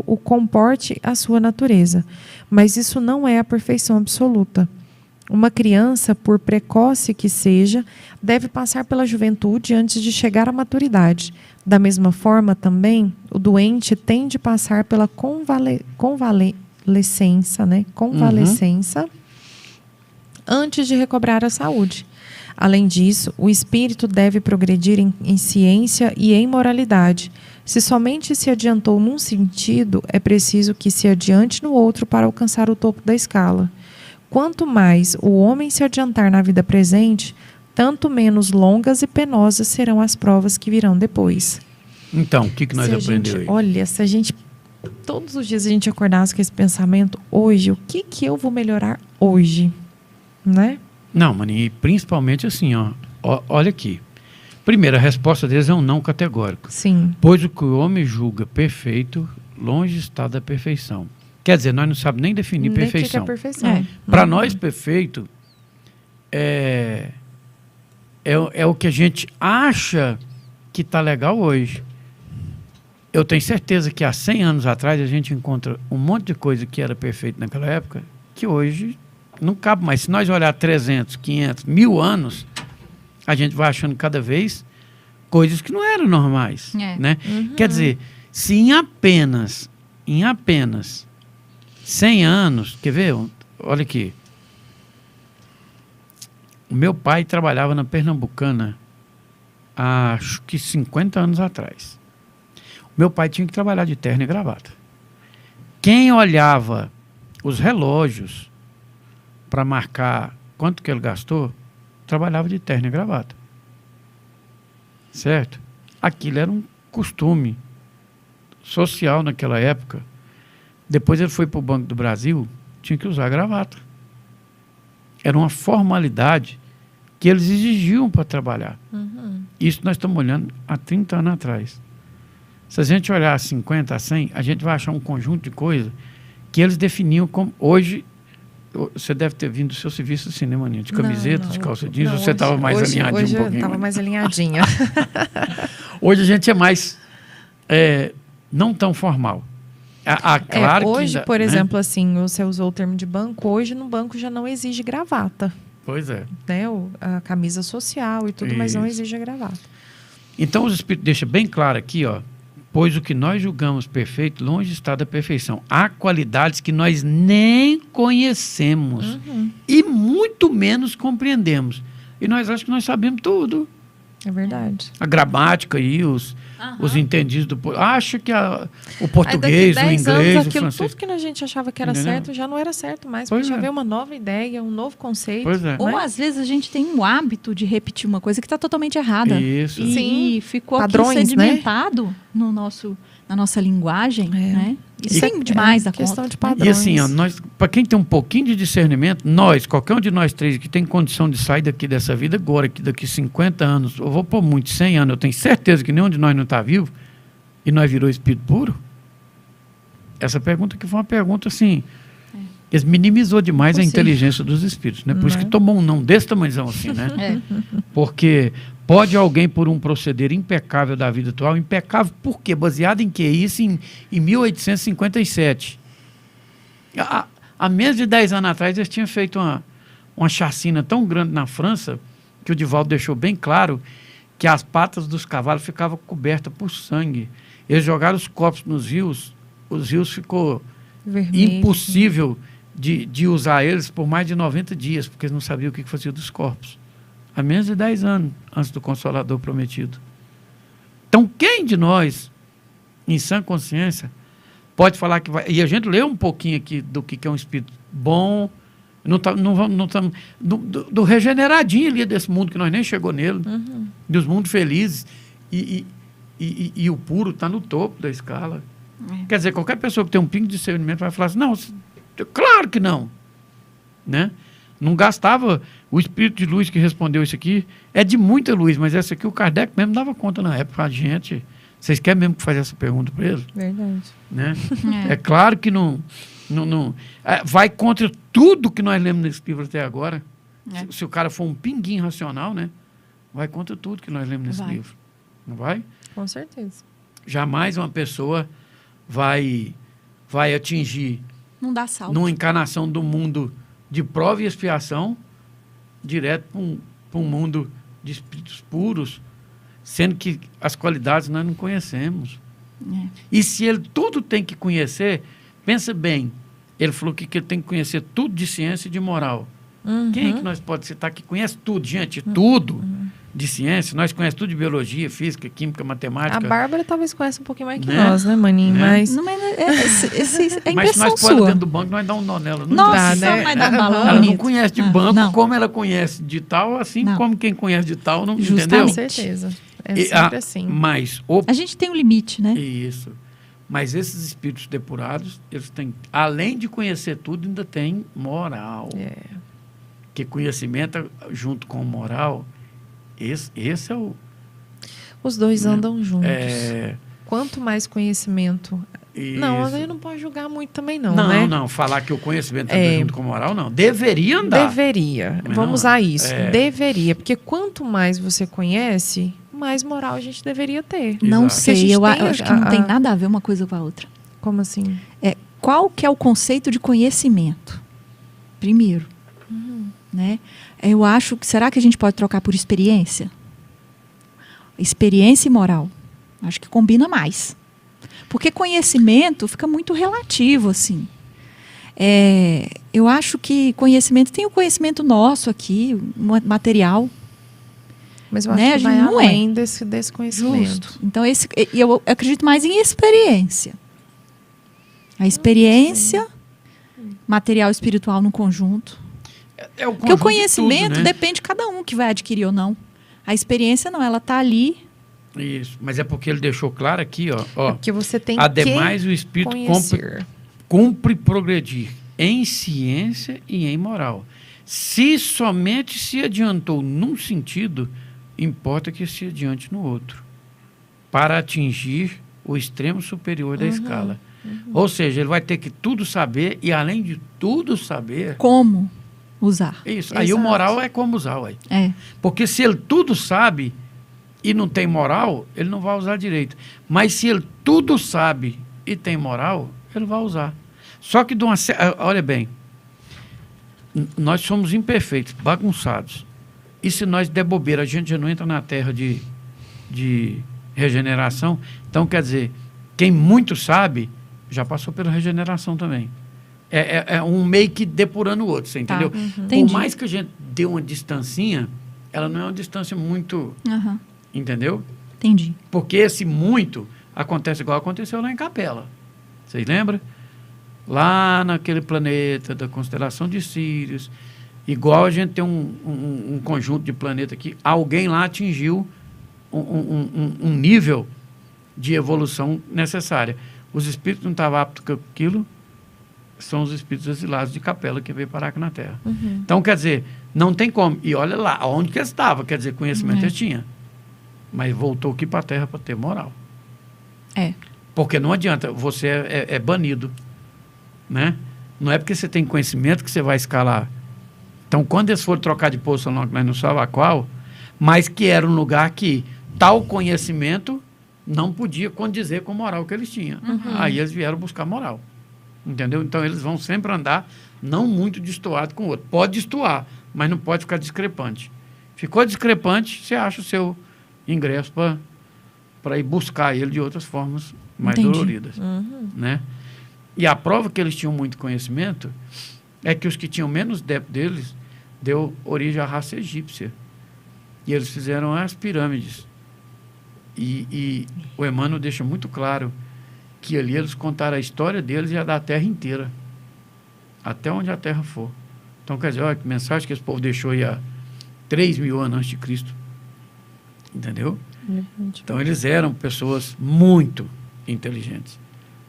o comporte a sua natureza, mas isso não é a perfeição absoluta. Uma criança, por precoce que seja, deve passar pela juventude antes de chegar à maturidade. Da mesma forma, também, o doente tem de passar pela convalescença, antes de recobrar a saúde. Além disso, o espírito deve progredir em ciência e em moralidade. Se somente se adiantou num sentido, é preciso que se adiante no outro para alcançar o topo da escala. Quanto mais o homem se adiantar na vida presente, tanto menos longas e penosas serão as provas que virão depois. Então, o que nós aprendemos aí? Olha, se a gente, todos os dias a gente acordasse com esse pensamento, hoje, o que eu vou melhorar hoje? Né? Não, Maninha, e principalmente assim, olha aqui. Primeiro, a resposta deles é um não categórico. Sim. Pois o que o homem julga perfeito, longe está da perfeição. Quer dizer, nós não sabemos nem definir perfeição. O que é perfeição? Para nós, perfeito é o que a gente acha que está legal hoje. Eu tenho certeza que há 100 anos atrás a gente encontra um monte de coisa que era perfeito naquela época, que hoje não cabe mais. Se nós olhar 300, 500, 1000 anos, a gente vai achando cada vez coisas que não eram normais. Né? Quer dizer, se em apenas 100 anos, quer ver? Olha aqui. O meu pai trabalhava na Pernambucana há, acho que 50 anos atrás. O meu pai tinha que trabalhar de terno e gravata. Quem olhava os relógios para marcar quanto que ele gastou, trabalhava de terno e gravata. Certo? Aquilo era um costume social naquela época. Depois ele foi para o Banco do Brasil, tinha que usar gravata. Era uma formalidade que eles exigiam para trabalhar. Isso nós estamos olhando há 30 anos atrás. Se a gente olhar 50 a 100, a gente vai achar um conjunto de coisas que eles definiam como... Hoje, você deve ter vindo do seu serviço de cinema, Aninha, de camiseta, de calça jeans, você estava mais alinhadinho um pouquinho. Hoje eu estava mais alinhadinha. Hoje a gente é mais... não tão formal. Claro hoje, que, por né? exemplo, assim, você usou o termo de banco, hoje no banco já não exige gravata. Pois é. Né? A camisa social e tudo, mas não exige a gravata. Então, os Espíritos deixam bem claro aqui, pois o que nós julgamos perfeito, longe está da perfeição. Há qualidades que nós nem conhecemos e muito menos compreendemos. E nós achamos que nós sabemos tudo. É verdade. A gramática aí, os entendidos do... Acha que o português, o Aí daqui 10 inglês, anos, o aquilo francês... tudo que a gente achava que era Entendeu? certo, já não era certo mais. Pois Porque já é. veio uma nova ideia, um novo conceito. Pois é. Ou né? às vezes a gente tem um hábito de repetir uma coisa que está totalmente errada. Isso. Sim. E ficou Padrões, aqui sedimentado na nossa linguagem. Né? Isso é demais da questão conta. de padrões. E assim, ó, para quem tem um pouquinho de discernimento, qualquer um de nós três que tem condição de sair daqui dessa vida agora, que daqui 50 anos, eu vou pôr muito, 100 anos, eu tenho certeza que nenhum de nós não está vivo, e nós virou espírito puro? Essa pergunta que foi uma pergunta assim, eles minimizou demais a inteligência dos espíritos, né? Por isso que tomou um não desse tamanhozão assim, né? Porque pode alguém, por um proceder impecável da vida atual, impecável por quê? Baseado em quê? Isso em 1857. Há menos de 10 anos atrás, eles tinham feito uma chacina tão grande na França, que o Divaldo deixou bem claro, que as patas dos cavalos ficavam cobertas por sangue. Eles jogaram os corpos nos rios, os rios ficou impossível de usar eles por mais de 90 dias, porque eles não sabiam o que fazia dos corpos. Há menos de 10 anos antes do Consolador prometido. Então, quem de nós, em sã consciência, pode falar que vai... E a gente leu um pouquinho aqui do que é um espírito bom, do regeneradinho ali desse mundo, que nós nem chegou nele, dos mundos felizes, e o puro está no topo da escala. Quer dizer, qualquer pessoa que tem um pingo de discernimento vai falar assim, não, claro que não. Né? Não gastava... O espírito de luz que respondeu isso aqui é de muita luz, mas essa aqui o Kardec mesmo dava conta na época. A gente, vocês querem mesmo fazer essa pergunta para ele? Verdade. Né? É claro que não vai contra tudo que nós lemos nesse livro até agora. Se o cara for um pinguinho racional, né? Vai contra tudo que nós lemos nesse livro. Não vai? Com certeza. Jamais uma pessoa vai atingir, não dá salto, numa encarnação do mundo de prova e expiação, direto para um mundo de espíritos puros, sendo que as qualidades nós não conhecemos. E se ele tudo tem que conhecer, pensa bem, ele falou que ele tem que conhecer tudo de ciência e de moral. Quem é que nós podemos citar que conhece tudo, gente? Tudo de ciência, nós conhecemos tudo de biologia, física, química, matemática. A Bárbara talvez conheça um pouquinho mais que nós, né, Maninho? Mas... Não, mas é mas se impressão nós pôr sua. dentro do banco, nós dá um nó nela. Não Nossa, dá, né? vai dar um balão ela bonito. não conhece de banco como ela conhece de tal, assim como quem conhece de tal, não entendeu? Com certeza. É sempre assim. Mas a gente tem um limite, né? Isso. Mas esses espíritos depurados, eles têm, além de conhecer tudo, ainda tem moral. Que conhecimento junto com moral, esse é o... Os dois andam juntos. É... Quanto mais conhecimento... Isso. Não, a gente não pode julgar muito também não, né? Não, falar que o conhecimento anda junto com moral, não. Deveria andar. Deveria. Mas vamos não, usar isso. Deveria. Porque quanto mais você conhece, mais moral a gente deveria ter. Não Exato. sei, eu acho que não tem nada a ver uma coisa com a outra. Como assim? Qual que é o conceito de conhecimento? Primeiro. Né? Eu acho que... Será que a gente pode trocar por experiência? Experiência e moral. Acho que combina mais. Porque conhecimento fica muito relativo, assim. Eu acho que conhecimento... Tem o conhecimento nosso aqui, material. Mas eu acho que vai além desse conhecimento. Justo. Então, eu acredito mais em experiência. A experiência, material e espiritual no conjunto. Porque o conhecimento de tudo, né? depende de cada um que vai adquirir ou não. A experiência não, ela está ali. Isso, mas é porque ele deixou claro aqui, ó. Porque você tem ademais, o espírito conhecer. cumpre progredir em ciência e em moral. Se somente se adiantou num sentido, importa que se adiante no outro, para atingir o extremo superior da escala. Ou seja, ele vai ter que tudo saber e, além de tudo saber... Como usar. Isso. Aí o moral é como usar, ué. Porque se ele tudo sabe e não tem moral, ele não vai usar direito. Mas se ele tudo sabe e tem moral, ele vai usar. Só que, olha bem, nós somos imperfeitos, bagunçados. E se nós der bobeira, a gente já não entra na terra de regeneração. Então, quer dizer, quem muito sabe, já passou pela regeneração também. É um meio que depurando o outro, você entendeu? Por mais que a gente dê uma distancinha, ela não é uma distância muito Entendeu? Entendi. Porque esse muito acontece igual aconteceu lá em Capela. Vocês lembram? Lá naquele planeta da constelação de Sírios, igual a gente tem um conjunto de planetas aqui, alguém lá atingiu um nível de evolução necessária. Os espíritos não estavam aptos com aquilo, são os espíritos exilados de Capela que veio parar aqui na Terra. Então, quer dizer, não tem como. E olha lá, onde que eles estavam, quer dizer, conhecimento eles tinham. Mas voltou aqui para a Terra para ter moral. Porque não adianta, você é banido. Né? Não é porque você tem conhecimento que você vai escalar. Então, quando eles foram trocar de posição, nós não sabemos a qual, mas que era um lugar que tal conhecimento não podia condizer com a moral que eles tinham. Aí eles vieram buscar moral. Entendeu? Então, eles vão sempre andar não muito destoado com o outro. Pode destoar, mas não pode ficar discrepante. Ficou discrepante, você acha o seu ingresso para ir buscar ele de outras formas mais doloridas. Né? E a prova que eles tinham muito conhecimento é que os que tinham menos débito deles deu origem à raça egípcia. E eles fizeram as pirâmides. E o Emmanuel deixa muito claro que ali eles contaram a história deles e a da Terra inteira. Até onde a Terra for. Então, quer dizer, olha que mensagem que esse povo deixou aí há 3.000 anos antes de Cristo. Entendeu? Então, eles eram pessoas muito inteligentes.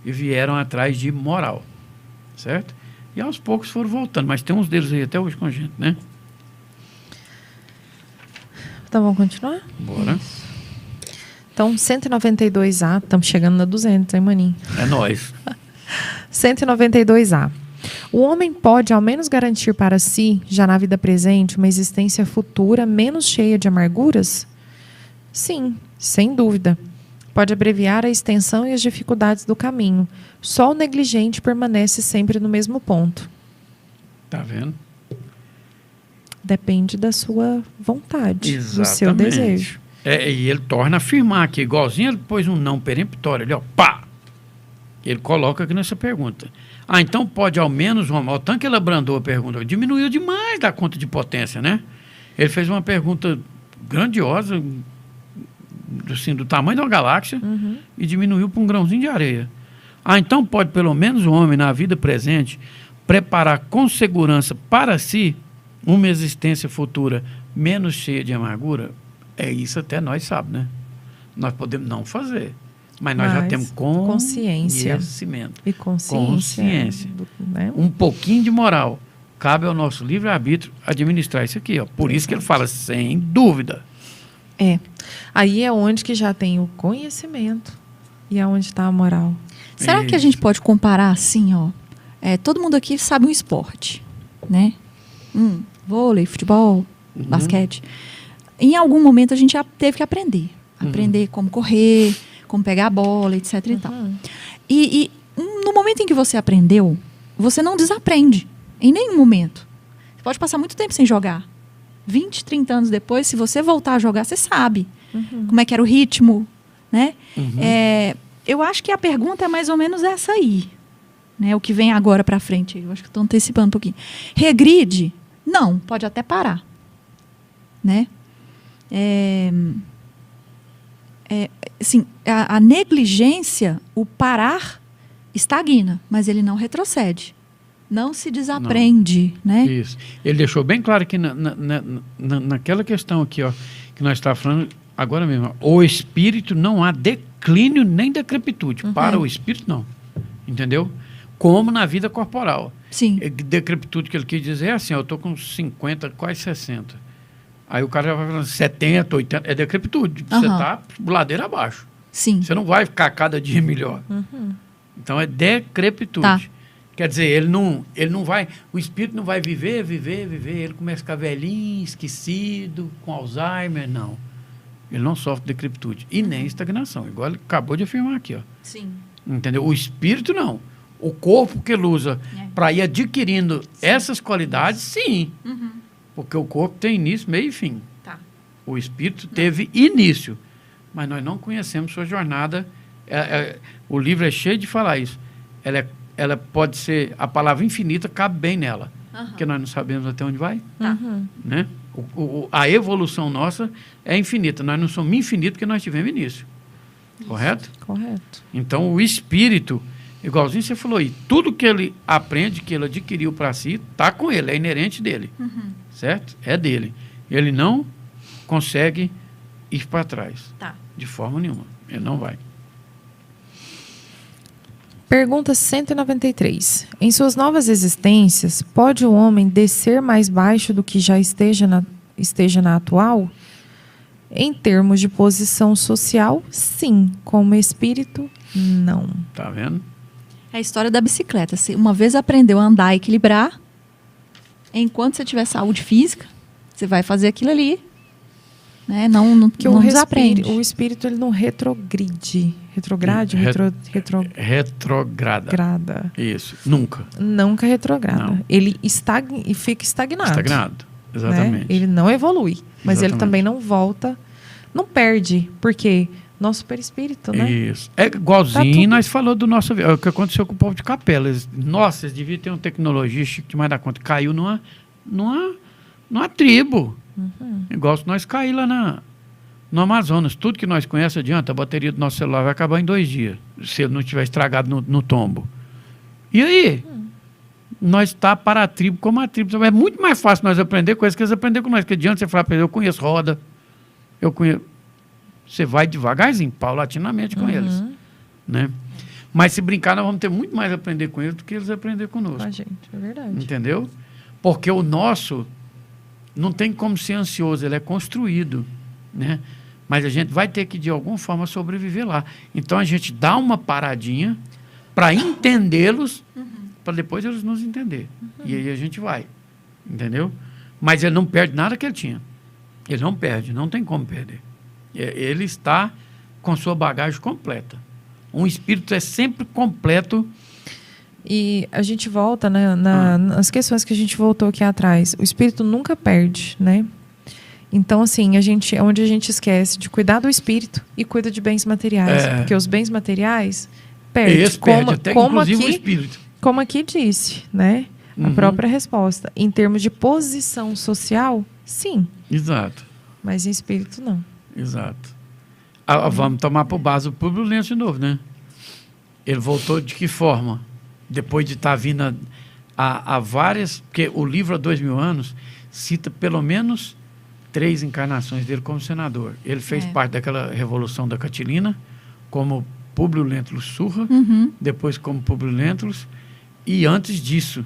E vieram atrás de moral, certo? E aos poucos foram voltando, mas tem uns deles aí até hoje com a gente, né? Então, vamos continuar? Bora. Então, 192A, estamos chegando na 200, hein, maninho? É nóis. 192A. O homem pode, ao menos, garantir para si, já na vida presente, uma existência futura menos cheia de amarguras? Sim, sem dúvida. Pode abreviar a extensão e as dificuldades do caminho. Só o negligente permanece sempre no mesmo ponto. Tá vendo? Depende da sua vontade, Exatamente. do seu desejo. E ele torna a afirmar aqui, igualzinho ele pôs um não peremptório ali, ó, pá! Ele coloca aqui nessa pergunta. Então pode ao menos, o tanto que ele abrandou a pergunta, diminuiu demais da conta de potência, né? Ele fez uma pergunta grandiosa, assim, do tamanho da galáxia, e diminuiu para um grãozinho de areia. Então pode pelo menos o homem, na vida presente, preparar com segurança para si uma existência futura menos cheia de amargura? Isso até nós sabemos, né? Nós podemos não fazer, mas nós já temos consciência. Conhecimento. E consciência. Né? Um pouquinho de moral. Cabe ao nosso livre-arbítrio administrar isso aqui. Ó. Por isso que ele fala, sem dúvida. Aí é onde que já tem o conhecimento e é onde está a moral. Será que a gente pode comparar assim, ó? Todo mundo aqui sabe um esporte, né? Vôlei, futebol, basquete. Em algum momento a gente já teve que aprender. Aprender como correr, como pegar a bola, etc. E tal. E no momento em que você aprendeu, você não desaprende. Em nenhum momento. Você pode passar muito tempo sem jogar. 20, 30 anos depois, se você voltar a jogar, você sabe como é que era o ritmo, né? Eu acho que a pergunta é mais ou menos essa aí, né? O que vem agora para frente. Eu acho que estou antecipando um pouquinho. Regride? Não, pode até parar, né? Assim, a negligência, o parar, estagna, mas ele não retrocede. Não se desaprende, né? Isso. Ele deixou bem claro que naquela questão aqui, ó, que nós estávamos falando agora mesmo. O espírito não há declínio nem decrepitude. Para o espírito, não. Entendeu? Como na vida corporal. Sim. Decrepitude que ele quis dizer é assim, eu estou com 50, quase 60. Aí o cara já vai falando 70, 80, é decrepitude. Você está ladeira abaixo. Sim. Você não vai ficar cada dia melhor. Então é decrepitude. Tá. Quer dizer, ele não vai, o espírito não vai viver, ele começa a ficar velhinho, esquecido, com Alzheimer, não. Ele não sofre decrepitude e nem estagnação, igual ele acabou de afirmar aqui, ó. Sim. Entendeu? O espírito não. O corpo que ele usa para ir adquirindo essas qualidades, sim. Porque o corpo tem início, meio e fim. Tá. O espírito teve início, mas nós não conhecemos sua jornada. O livro é cheio de falar isso. Ela pode ser, a palavra infinita cabe bem nela, porque nós não sabemos até onde vai, né? A evolução nossa é infinita. Nós não somos infinitos porque nós tivemos início. Correto? Correto. Então, o espírito, igualzinho você falou aí, tudo que ele aprende, que ele adquiriu para si, está com ele, é inerente dele. Certo? É dele. Ele não consegue ir para trás. Tá. De forma nenhuma. Ele não vai. Pergunta 193. Em suas novas existências, pode o homem descer mais baixo do que já esteja na atual? Em termos de posição social, sim. Como espírito, não. Tá vendo? É a história da bicicleta. Você uma vez aprendeu a andar e equilibrar, enquanto você tiver saúde física, você vai fazer aquilo ali. Né? Porque não desaprende. o espírito ele não retrogride. Retrograde? Retrograda. Retrograda. Isso. Nunca. Nunca retrograda. Não. Ele fica estagnado. Estagnado. Exatamente. Né? Ele não evolui. Mas Exatamente. ele também não volta, não perde. Porque nosso perispírito, né? Isso. É igualzinho nós falamos do nosso... É o que aconteceu com o povo de Capela. Nossa, eles deviam ter uma tecnologia chique demais da conta. Caiu numa tribo. Igual se nós cair lá no Amazonas. Tudo que nós conhecemos adianta. A bateria do nosso celular vai acabar em 2 dias. Se ele não tiver estragado no tombo. E aí? Nós está para a tribo como a tribo. É muito mais fácil nós aprender coisas que eles aprender com nós. Que adianta você falar para eles, eu conheço roda. Eu conheço... Você vai devagarzinho, paulatinamente com eles. Né? Mas se brincar, nós vamos ter muito mais a aprender com eles do que eles aprender conosco. Com a gente, é verdade. Entendeu? Porque o nosso não tem como ser ansioso, ele é construído. Né? Mas a gente vai ter que, de alguma forma, sobreviver lá. Então, a gente dá uma paradinha para entendê-los, para depois eles nos entenderem. E aí a gente vai. Entendeu? Mas ele não perde nada que ele tinha. Ele não perde, não tem como perder. Ele está com sua bagagem completa. Um espírito é sempre completo. E a gente volta, né, nas questões que a gente voltou aqui atrás. O espírito nunca perde, né? Então, assim, é onde a gente esquece de cuidar do espírito e cuida de bens materiais. Porque os bens materiais perdem. Esse perde, até inclusive o espírito. Como aqui disse, né? A própria resposta. Em termos de posição social, sim. Exato. Mas em espírito, não. Exato. Vamos tomar por base o Públio Lentulus de novo, né? Ele voltou de que forma? Depois de estar vindo a várias... Porque o livro há 2000 anos cita pelo menos 3 encarnações dele como senador. Ele fez parte daquela revolução da Catilina, como Públio Lentulus Surra, depois como Públio Lentulus, e antes disso,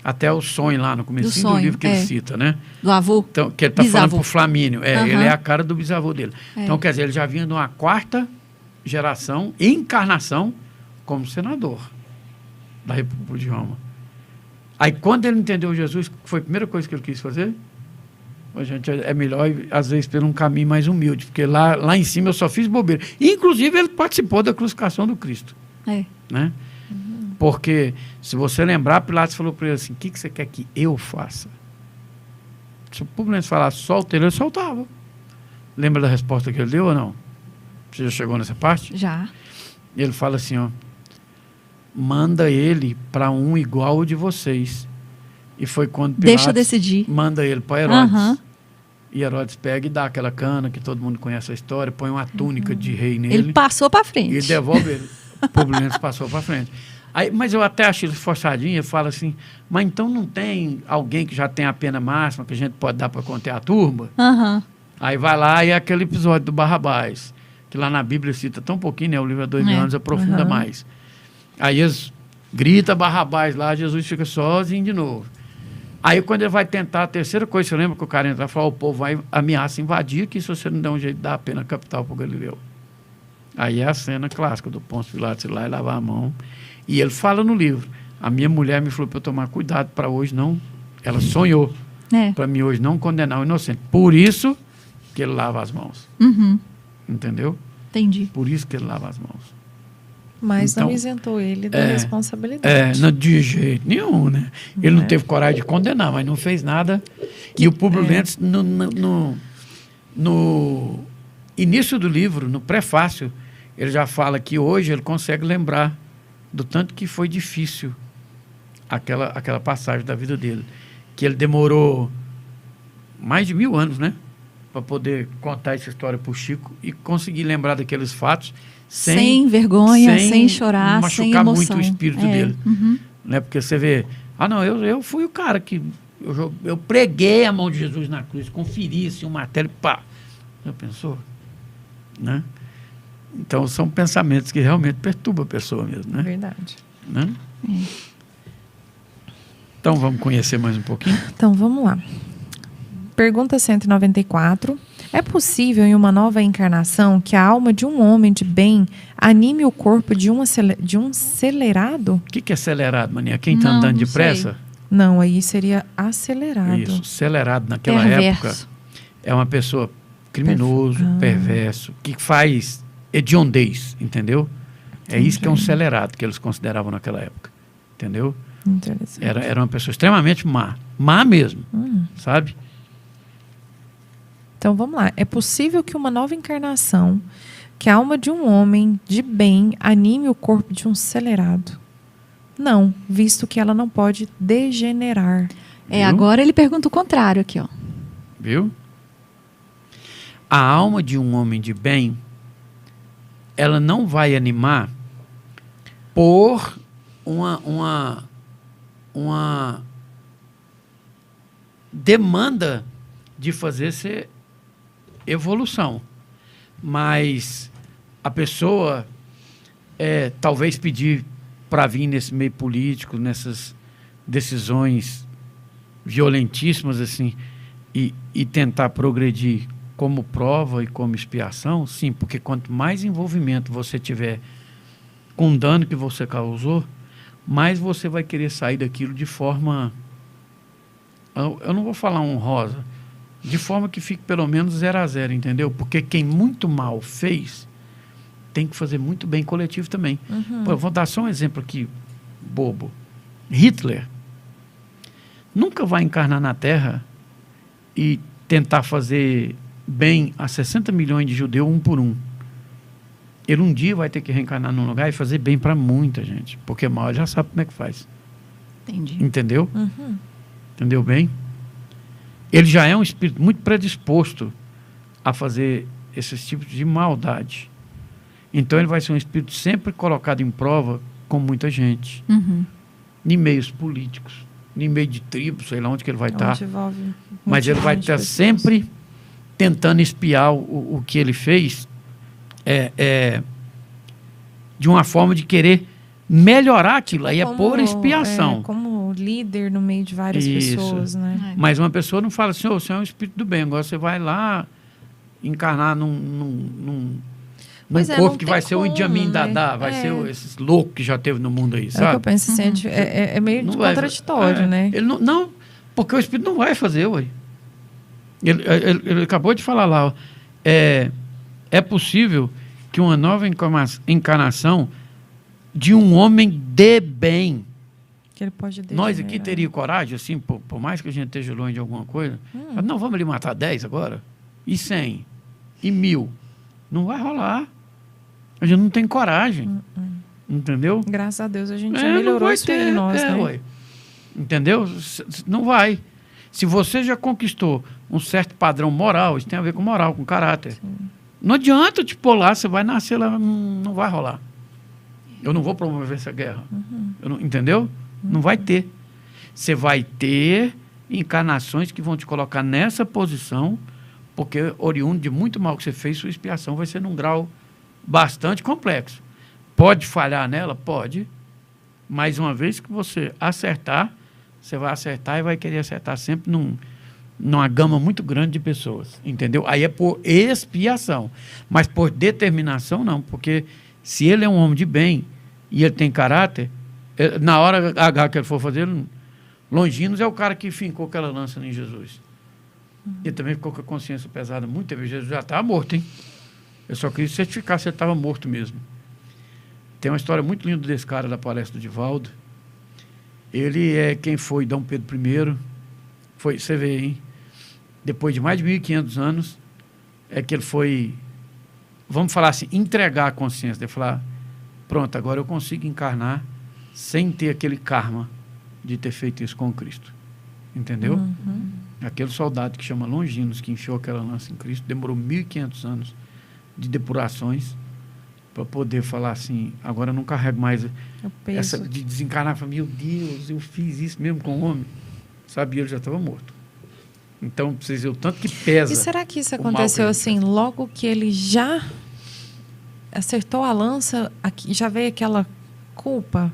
até o sonho lá no começo do livro que ele cita, né? Do avô. Então, que ele está falando para o Flamínio. Ele é a cara do bisavô dele. Então, quer dizer, ele já vinha de uma 4ª geração, encarnação, como senador da República de Roma. Aí, quando ele entendeu Jesus, foi a primeira coisa que ele quis fazer? A gente é melhor, às vezes, pelo um caminho mais humilde, porque lá em cima eu só fiz bobeira. E, inclusive, ele participou da crucificação do Cristo. Né? Porque, se você lembrar, Pilatos falou para ele assim, o que você quer que eu faça? Se o Públio falasse, solta ele soltava. Lembra da resposta que ele deu ou não? Você já chegou nessa parte? Já. Ele fala assim, ó, manda ele para um igual ao de vocês. E foi quando Pilatos deixa decidir. Manda ele para Herodes. E Herodes pega e dá aquela cana, que todo mundo conhece a história, põe uma túnica de rei nele. Ele passou para frente. E devolve ele. O Públio passou para frente. Aí, mas eu até achei ele forçadinho, ele fala assim, mas então não tem alguém que já tem a pena máxima que a gente pode dar para conter a turma? Aí vai lá e é aquele episódio do Barrabás, que lá na Bíblia cita tão pouquinho, né? O livro há 2000 anos aprofunda mais. Aí eles gritam Barrabás lá, Jesus fica sozinho de novo. Aí quando ele vai tentar, a terceira coisa, você lembra que o cara entra e fala, o povo vai ameaça invadir aqui se você não der um jeito de dar a pena capital para o Galileu. Aí é a cena clássica do Pôncio Pilatos ir lá e lavar a mão. E ele fala no livro, a minha mulher me falou para eu tomar cuidado para hoje não... Ela sonhou para mim hoje não condenar o inocente. Por isso que ele lava as mãos. Entendeu? Entendi. Por isso que ele lava as mãos. Mas então, não isentou ele da responsabilidade. Não, de jeito nenhum, né? Ele não teve coragem de condenar, mas não fez nada. E o Públio Lentulus, no início do livro, no prefácio, ele já fala que hoje ele consegue lembrar do tanto que foi difícil aquela passagem da vida dele. Que ele demorou mais de 1000 anos, né? Para poder contar essa história para o Chico e conseguir lembrar daqueles fatos sem vergonha, sem chorar, sem emoção. Machucar muito o espírito dele. Né? Porque você vê, não, eu fui o cara que eu preguei a mão de Jesus na cruz, conferi assim, um martelo, pá. Já pensou? Né? Então, são pensamentos que realmente perturbam a pessoa mesmo, né? Verdade. Né? Então, vamos conhecer mais um pouquinho? Então, vamos lá. Pergunta 194. É possível, em uma nova encarnação, que a alma de um homem de bem anime o corpo de um acelerado? O que é acelerado, Maninha? Quem está andando depressa? Não, aí seria acelerado. Isso, acelerado naquela época é uma pessoa criminoso, perverso, que faz hediondez, entendeu? É isso que é um acelerado, que eles consideravam naquela época, entendeu? Interessante. Era uma pessoa extremamente má mesmo, sabe? Então, vamos lá. É possível que uma nova encarnação, que a alma de um homem de bem anime o corpo de um acelerado? Não, visto que ela não pode degenerar. Agora ele pergunta o contrário aqui, ó. Viu? A alma de um homem de bem, ela não vai animar por uma demanda de fazer evolução. Mas a pessoa talvez pedir para vir nesse meio político, nessas decisões violentíssimas assim, e tentar progredir como prova e como expiação, sim, porque quanto mais envolvimento você tiver com o dano que você causou, mais você vai querer sair daquilo de forma, eu não vou falar honrosa, de forma que fique pelo menos 0-0, entendeu? Porque quem muito mal fez, tem que fazer muito bem coletivo também. Pô, eu vou dar só um exemplo aqui, bobo. Hitler nunca vai encarnar na Terra e tentar fazer bem a 60 milhões de judeus um por um. Ele um dia vai ter que reencarnar num lugar e fazer bem para muita gente, porque mal ele já sabe como é que faz. Entendi. Entendeu? Entendeu bem? Ele já é um espírito muito predisposto a fazer esses tipos de maldade. Então ele vai ser um espírito sempre colocado em prova com muita gente. Em meios políticos, em meio de tribos, sei lá onde que ele vai estar. Mas ele vai estar sempre tentando espiar o que ele fez de uma forma de querer melhorar aquilo. Aí é por expiação. Como líder no meio de várias pessoas, né? Mas uma pessoa não fala assim, você é um espírito do bem, agora você vai lá encarnar num corpo que vai ser o Idi Amin Dada, vai ser esses loucos que já teve no mundo aí, sabe? É o que eu penso assim, é meio contraditório, né? Ele não, porque o espírito não vai fazer, ué. Ele acabou de falar lá, é possível que uma nova encarnação de um homem de bem. Que ele pode degenerar. Nós aqui teríamos coragem, assim, por mais que a gente esteja longe de alguma coisa, não, vamos ali matar 10 agora, e 100, e 1000. Não vai rolar. A gente não tem coragem. Entendeu? Graças a Deus a gente já melhorou isso em nós, né? Ué. Entendeu? Não vai. Se você já conquistou um certo padrão moral, isso tem a ver com moral, com caráter. Sim. Não adianta te pôr lá, você vai nascer lá, não vai rolar. Eu não vou promover essa guerra. Entendeu? Não vai ter. Você vai ter encarnações que vão te colocar nessa posição, porque oriundo de muito mal que você fez, sua expiação vai ser num grau bastante complexo. Pode falhar nela? Pode. Mas uma vez que você acertar, você vai acertar e vai querer acertar sempre numa gama muito grande de pessoas. Entendeu? Aí é por expiação. Mas por determinação, não. Porque se ele é um homem de bem e ele tem caráter, na hora H que ele for fazer, Longinos é o cara que fincou aquela lança em Jesus. Ele também ficou com a consciência pesada muito tempo. Jesus já estava morto, hein? Eu só queria certificar se ele estava morto mesmo. Tem uma história muito linda desse cara da palestra do Divaldo. Ele é quem foi Dom Pedro I. Foi, você vê, hein? Depois de mais de 1.500 anos, é que ele foi, vamos falar assim, entregar a consciência. De falar, pronto, agora eu consigo encarnar sem ter aquele karma de ter feito isso com Cristo. Entendeu? Aquele soldado que chama Longinos, que enfiou aquela lança em Cristo, demorou 1.500 anos de depurações para poder falar assim, agora eu não carrego mais essa de desencarnar, falar, meu Deus, eu fiz isso mesmo com o homem. Sabia, ele já estava morto. Então, pra vocês verem o tanto que pesa. E será que isso aconteceu assim, logo que ele já acertou a lança, aqui, já veio aquela culpa?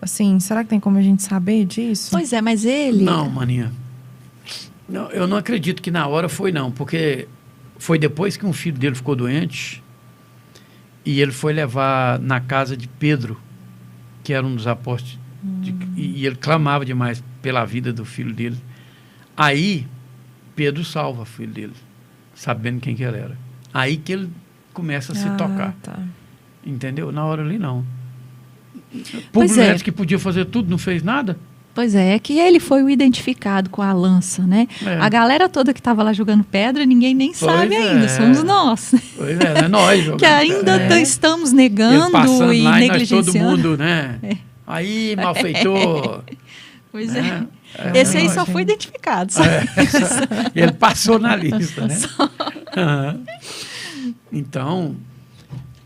Assim, será que tem como a gente saber disso? Pois é, mas ele... Não, maninha. Não, eu não acredito que na hora foi, não. Porque foi depois que um filho dele ficou doente e ele foi levar na casa de Pedro, que era um dos apóstolos, e ele clamava demais pela vida do filho dele. Aí, Pedro salva o filho dele, sabendo quem que ele era. Aí que ele começa a se tocar. Tá. Entendeu? Na hora ali, não. Públio Neto, que podia fazer tudo, não fez nada? Pois é que ele foi o identificado com a lança, né? É. A galera toda que estava lá jogando pedra, ninguém nem sabe ainda, somos nós. Pois é nós. Que ainda estamos negando passando e lá negligenciando. E nós todo mundo, né? Aí, malfeitor. Pois é. Esse aí só foi identificado. Só ele passou na lista, né? Então,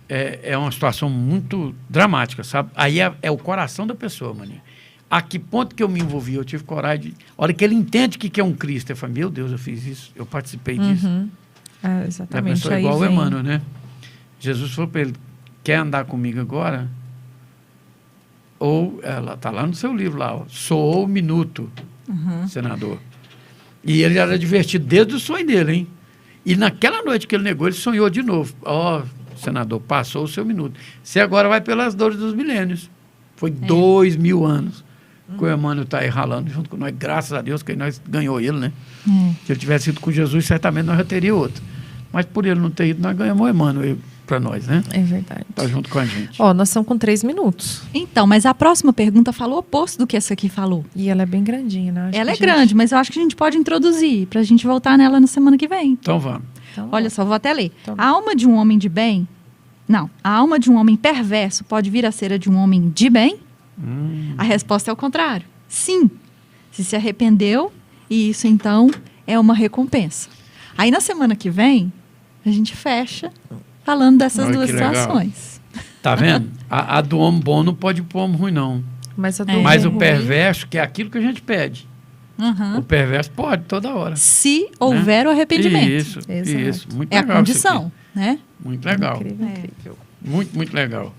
é uma situação muito dramática, sabe? Aí é o coração da pessoa, maninha. A que ponto que eu me envolvi? Eu tive coragem de... A hora que ele entende o que é um Cristo, ele fala, meu Deus, eu fiz isso, eu participei disso. Exatamente. A pessoa é igual o Emmanuel, né? Jesus falou para ele, quer andar comigo agora? Ou, ela está lá no seu livro, lá, ó, soou o minuto, senador. E ele era divertido desde o sonho dele, hein? E naquela noite que ele negou, ele sonhou de novo. Ó, senador, passou o seu minuto. Você agora vai pelas dores dos milênios. Foi 2.000 anos que o Emmanuel está aí ralando junto com nós. Graças a Deus que nós ganhou ele, né? Se ele tivesse ido com Jesus, certamente nós já teríamos outro. Mas por ele não ter ido, nós ganhamos o Emmanuel para nós, né? É verdade. Está junto com a gente. Ó, nós estamos com 3 minutos. Então, mas a próxima pergunta falou o oposto do que essa aqui falou. E ela é bem grandinha, né? Ela é grande, mas eu acho que a gente pode introduzir para a gente voltar nela na semana que vem. Então vamos. Então, olha só, vou até ler. Então, a alma de um homem de bem... Não, a alma de um homem perverso pode vir a ser a de um homem de bem? A resposta é o contrário. Sim. Se arrependeu, e isso então é uma recompensa. Aí na semana que vem, a gente fecha falando dessas duas situações. Tá vendo? A do homem bom não pode ir pro homem ruim, não. Mas o perverso, que é aquilo que a gente pede. O perverso pode, toda hora. Se houver o arrependimento. Isso. Muito é legal. A condição, né? Muito legal. Incrível. Muito legal.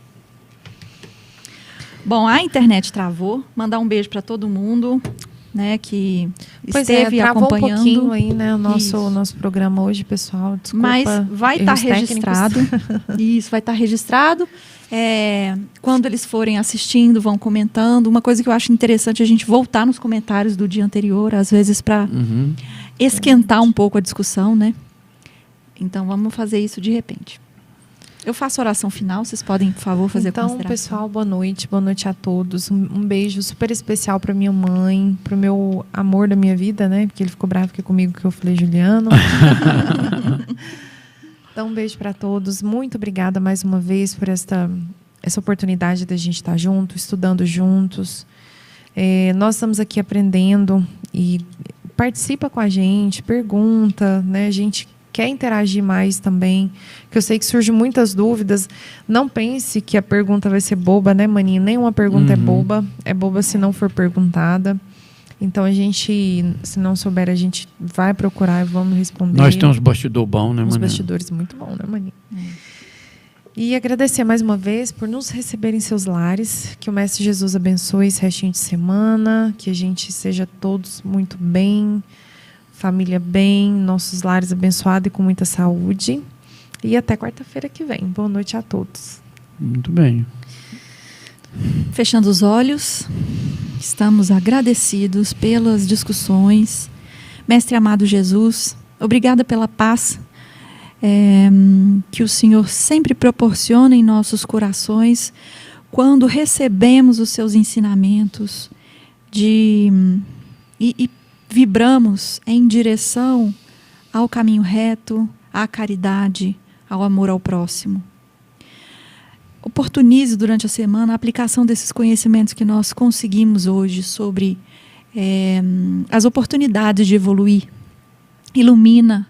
Bom, a internet travou. Mandar um beijo para todo mundo, né, que esteve acompanhando. Um pouquinho aí, né, o nosso programa hoje, pessoal. Desculpa. Mas vai estar registrado. Isso, vai estar registrado. Quando eles forem assistindo, vão comentando. Uma coisa que eu acho interessante é a gente voltar nos comentários do dia anterior, às vezes para esquentar um pouco a discussão, né? Então, vamos fazer isso de repente. Eu faço oração final, vocês podem, por favor, fazer a consideração. Então, pessoal, boa noite a todos. Um beijo super especial para minha mãe, para o meu amor da minha vida, né? Porque ele ficou bravo aqui comigo que eu falei Juliano. Então, um beijo para todos. Muito obrigada mais uma vez por essa oportunidade da gente estar junto, estudando juntos. Nós estamos aqui aprendendo e participa com a gente, pergunta, né? A gente quer interagir mais também, que eu sei que surgem muitas dúvidas. Não pense que a pergunta vai ser boba, né, maninho? Nenhuma pergunta é boba se não for perguntada. Então, a gente, se não souber, a gente vai procurar e vamos responder. Nós temos bastidor bom, né, maninho? Uns bastidores muito bons, né, maninho? E agradecer mais uma vez por nos receber em seus lares, que o Mestre Jesus abençoe esse restinho de semana, que a gente seja todos muito bem, família bem, nossos lares abençoados e com muita saúde. E até quarta-feira que vem. Boa noite a todos. Muito bem. Fechando os olhos, estamos agradecidos pelas discussões. Mestre amado Jesus, obrigada pela paz que o Senhor sempre proporciona em nossos corações quando recebemos os seus ensinamentos e vibramos em direção ao caminho reto, à caridade, ao amor ao próximo. Oportunize durante a semana a aplicação desses conhecimentos que nós conseguimos hoje sobre as oportunidades de evoluir, ilumina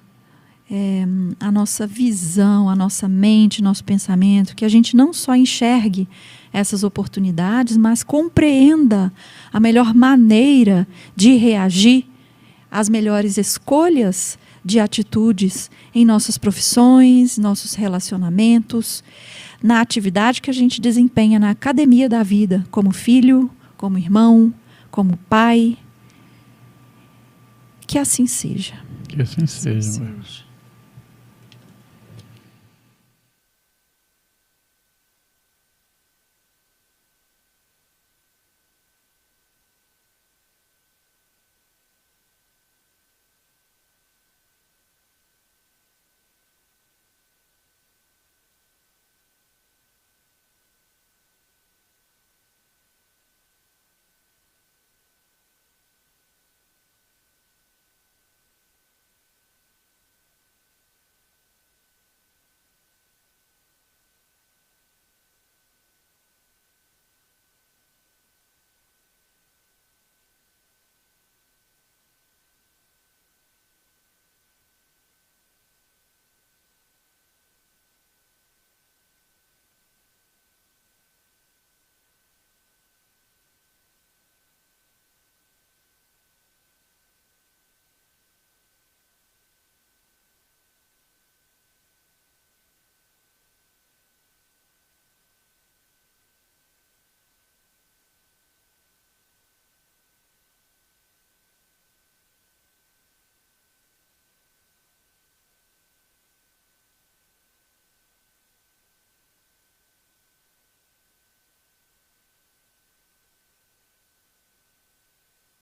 a nossa visão, a nossa mente, nosso pensamento, que a gente não só enxergue essas oportunidades, mas compreenda a melhor maneira de reagir, as melhores escolhas de atitudes em nossas profissões, nossos relacionamentos, na atividade que a gente desempenha na academia da vida, como filho, como irmão, como pai. Que assim seja. Que assim seja.